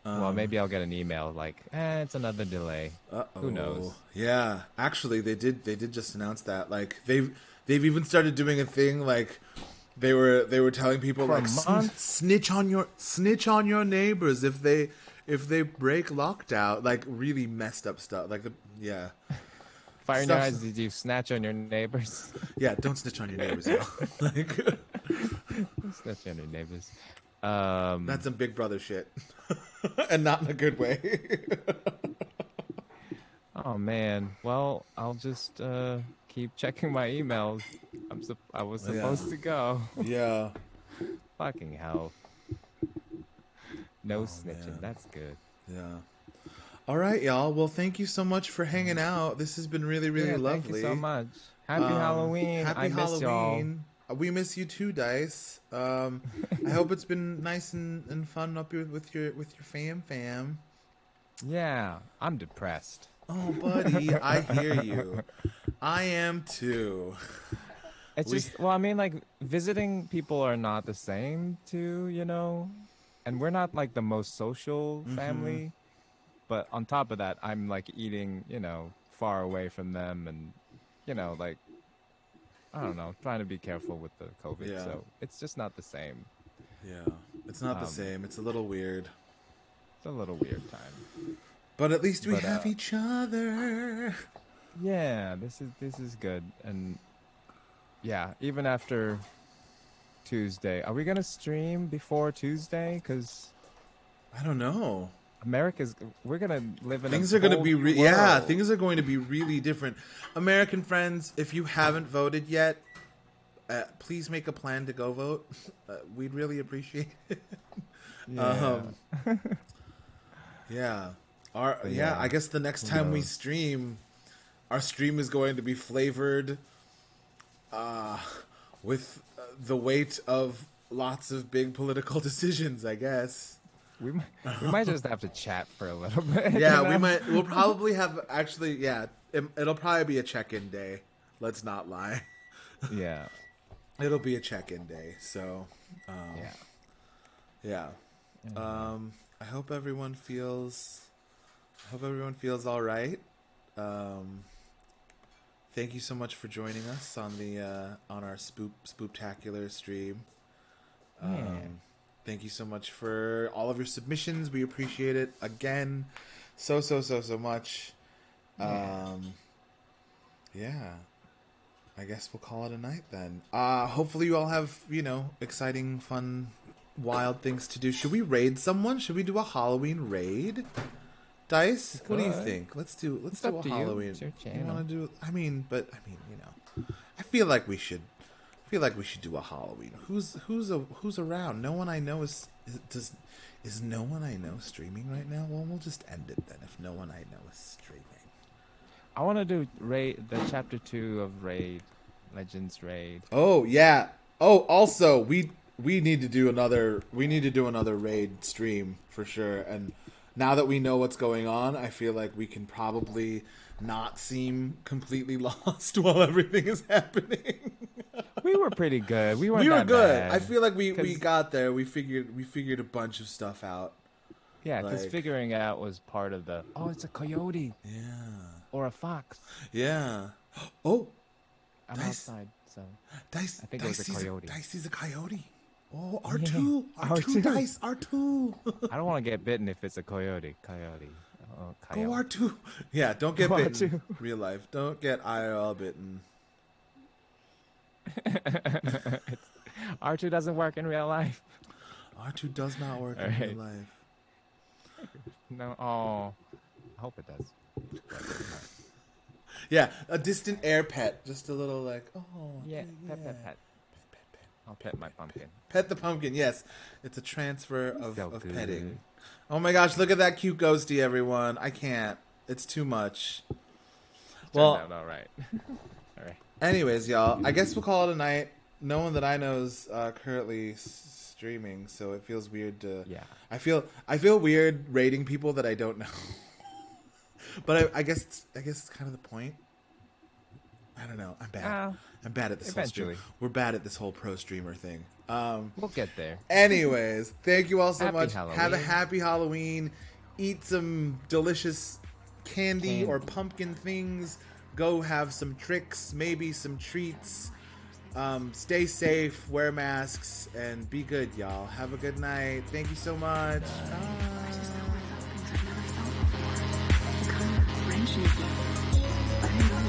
[SPEAKER 3] Well, maybe I'll get an email like, it's another delay. Who knows?
[SPEAKER 1] Yeah, actually, they did just announce that. Like they've even started doing a thing like they were telling people
[SPEAKER 3] For a
[SPEAKER 1] like
[SPEAKER 3] month?
[SPEAKER 1] snitch on your neighbors if they break lockdown, like really messed up stuff. Like yeah.
[SPEAKER 3] Fire in your
[SPEAKER 1] Stuff-
[SPEAKER 3] eyes, did you snatch on your neighbors?
[SPEAKER 1] Yeah, don't snitch on your neighbors, yo. Like
[SPEAKER 3] Snatch on your neighbors.
[SPEAKER 1] that's some Big Brother shit, and not in a good way.
[SPEAKER 3] Oh man. Well, I'll just keep checking my emails. I was supposed to go.
[SPEAKER 1] Yeah.
[SPEAKER 3] Fucking hell. No snitching.
[SPEAKER 1] man.
[SPEAKER 3] That's good.
[SPEAKER 1] Yeah. All right, y'all. Well, thank you so much for hanging out. This has been really, really
[SPEAKER 3] Yeah,
[SPEAKER 1] lovely.
[SPEAKER 3] thank you so much. Happy Halloween.
[SPEAKER 1] Happy
[SPEAKER 3] I miss y'all.
[SPEAKER 1] Halloween. We miss you too, Dice. I hope it's been nice and fun up here with your fam.
[SPEAKER 3] Yeah, I'm depressed.
[SPEAKER 1] Oh, buddy, I hear you. I am too.
[SPEAKER 3] It's just, well, I mean, like, visiting people are not the same, too, you know? And we're not, like, the most social family. But on top of that, I'm, like, eating, far away from them and, like, I don't know, trying to be careful with the COVID.
[SPEAKER 1] Yeah.
[SPEAKER 3] So it's just not the same.
[SPEAKER 1] Yeah, it's not the same. It's a little weird.
[SPEAKER 3] It's a little weird time.
[SPEAKER 1] But at least we have each other.
[SPEAKER 3] Yeah, this is good. And yeah, even after Tuesday, are we gonna stream before Tuesday? Because
[SPEAKER 1] I don't know.
[SPEAKER 3] we're gonna live in
[SPEAKER 1] Things
[SPEAKER 3] a
[SPEAKER 1] are going to
[SPEAKER 3] whole
[SPEAKER 1] be
[SPEAKER 3] new
[SPEAKER 1] yeah,
[SPEAKER 3] world.
[SPEAKER 1] things are going to be really different. American friends, if you haven't voted yet, please make a plan to go vote. We'd really appreciate it.
[SPEAKER 3] Yeah.
[SPEAKER 1] Yeah.
[SPEAKER 3] yeah,
[SPEAKER 1] I guess the next time we stream, our stream is going to be flavored with the weight of lots of big political decisions, I guess.
[SPEAKER 3] We might just have to chat for a little bit.
[SPEAKER 1] Yeah,
[SPEAKER 3] you know?
[SPEAKER 1] we'll probably have it'll probably be a check-in day. Let's not lie.
[SPEAKER 3] Yeah.
[SPEAKER 1] It'll be a check-in day. So, yeah. I hope everyone feels all right. Thank you so much for joining us on our spooptacular stream. Thank you so much for all of your submissions. We appreciate it again, so much. Yeah. I guess we'll call it a night then. Hopefully you all have exciting, fun, wild things to do. Should we raid someone? Should we do a Halloween raid? Dice, what do you think? Let's do a Halloween.
[SPEAKER 3] It's your
[SPEAKER 1] You
[SPEAKER 3] channel.
[SPEAKER 1] want to do? I mean, I feel like we should do a Halloween. Who's around? No one I know is no one I know streaming right now? Well, we'll just end it then. If no one I know is streaming,
[SPEAKER 3] I want to do the chapter 2 of Raid, Legends Raid.
[SPEAKER 1] Oh yeah. Oh, also we need to do another raid stream for sure. And now that we know what's going on, I feel like we can probably not seem completely lost while everything is happening.
[SPEAKER 3] We were pretty good. We weren't
[SPEAKER 1] We were
[SPEAKER 3] that
[SPEAKER 1] good.
[SPEAKER 3] bad.
[SPEAKER 1] I feel like we
[SPEAKER 3] 'Cause-
[SPEAKER 1] got there. We figured a bunch of stuff out.
[SPEAKER 3] Yeah, because
[SPEAKER 1] like-
[SPEAKER 3] figuring out was part of the. Oh, it's a coyote
[SPEAKER 1] Yeah.
[SPEAKER 3] or a fox.
[SPEAKER 1] Yeah. Oh,
[SPEAKER 3] I'm
[SPEAKER 1] Dice.
[SPEAKER 3] outside, so
[SPEAKER 1] Dice.
[SPEAKER 3] I think it was a
[SPEAKER 1] Dice sees
[SPEAKER 3] coyote.
[SPEAKER 1] Dice sees a coyote. Oh, R2.
[SPEAKER 3] R2.
[SPEAKER 1] Dice. R2.
[SPEAKER 3] I don't want to get bitten if it's a coyote. Coyote. Oh,
[SPEAKER 1] Go
[SPEAKER 3] coyote.
[SPEAKER 1] R2. Yeah, don't get
[SPEAKER 3] Go
[SPEAKER 1] bitten.
[SPEAKER 3] R2.
[SPEAKER 1] Real life. Don't get IRL bitten.
[SPEAKER 3] R2 doesn't work in real life.
[SPEAKER 1] R2 does not work in
[SPEAKER 3] Alright.
[SPEAKER 1] real life.
[SPEAKER 3] No. Oh, I hope it does.
[SPEAKER 1] Yeah, a distant air pet. Just a little like, oh.
[SPEAKER 3] Yeah,
[SPEAKER 1] okay,
[SPEAKER 3] pet.
[SPEAKER 1] Pet,
[SPEAKER 3] I'll pet my pumpkin.
[SPEAKER 1] Pet the pumpkin, yes. It's a transfer of
[SPEAKER 3] good.
[SPEAKER 1] petting. Oh my gosh, look at that cute ghosty, everyone. I can't. It's too much. Well,
[SPEAKER 3] Turned out all right. All right.
[SPEAKER 1] anyways, y'all, I guess we'll call it a night. No one that I know is currently streaming, so it feels weird to.
[SPEAKER 3] Yeah.
[SPEAKER 1] I feel weird rating people that I don't know. But I guess it's kind of the point. I don't know. I'm bad. I'm bad at this whole stream.
[SPEAKER 3] Eventually.
[SPEAKER 1] We're bad at this whole pro streamer thing.
[SPEAKER 3] We'll get there.
[SPEAKER 1] Anyways, thank you all so
[SPEAKER 3] Happy
[SPEAKER 1] much.
[SPEAKER 3] Halloween.
[SPEAKER 1] Have a happy Halloween. Eat some delicious candy or pumpkin things. Go have some tricks, maybe some treats. Stay safe, wear masks, and be good, y'all. Have a good night. Thank you so much. Bye.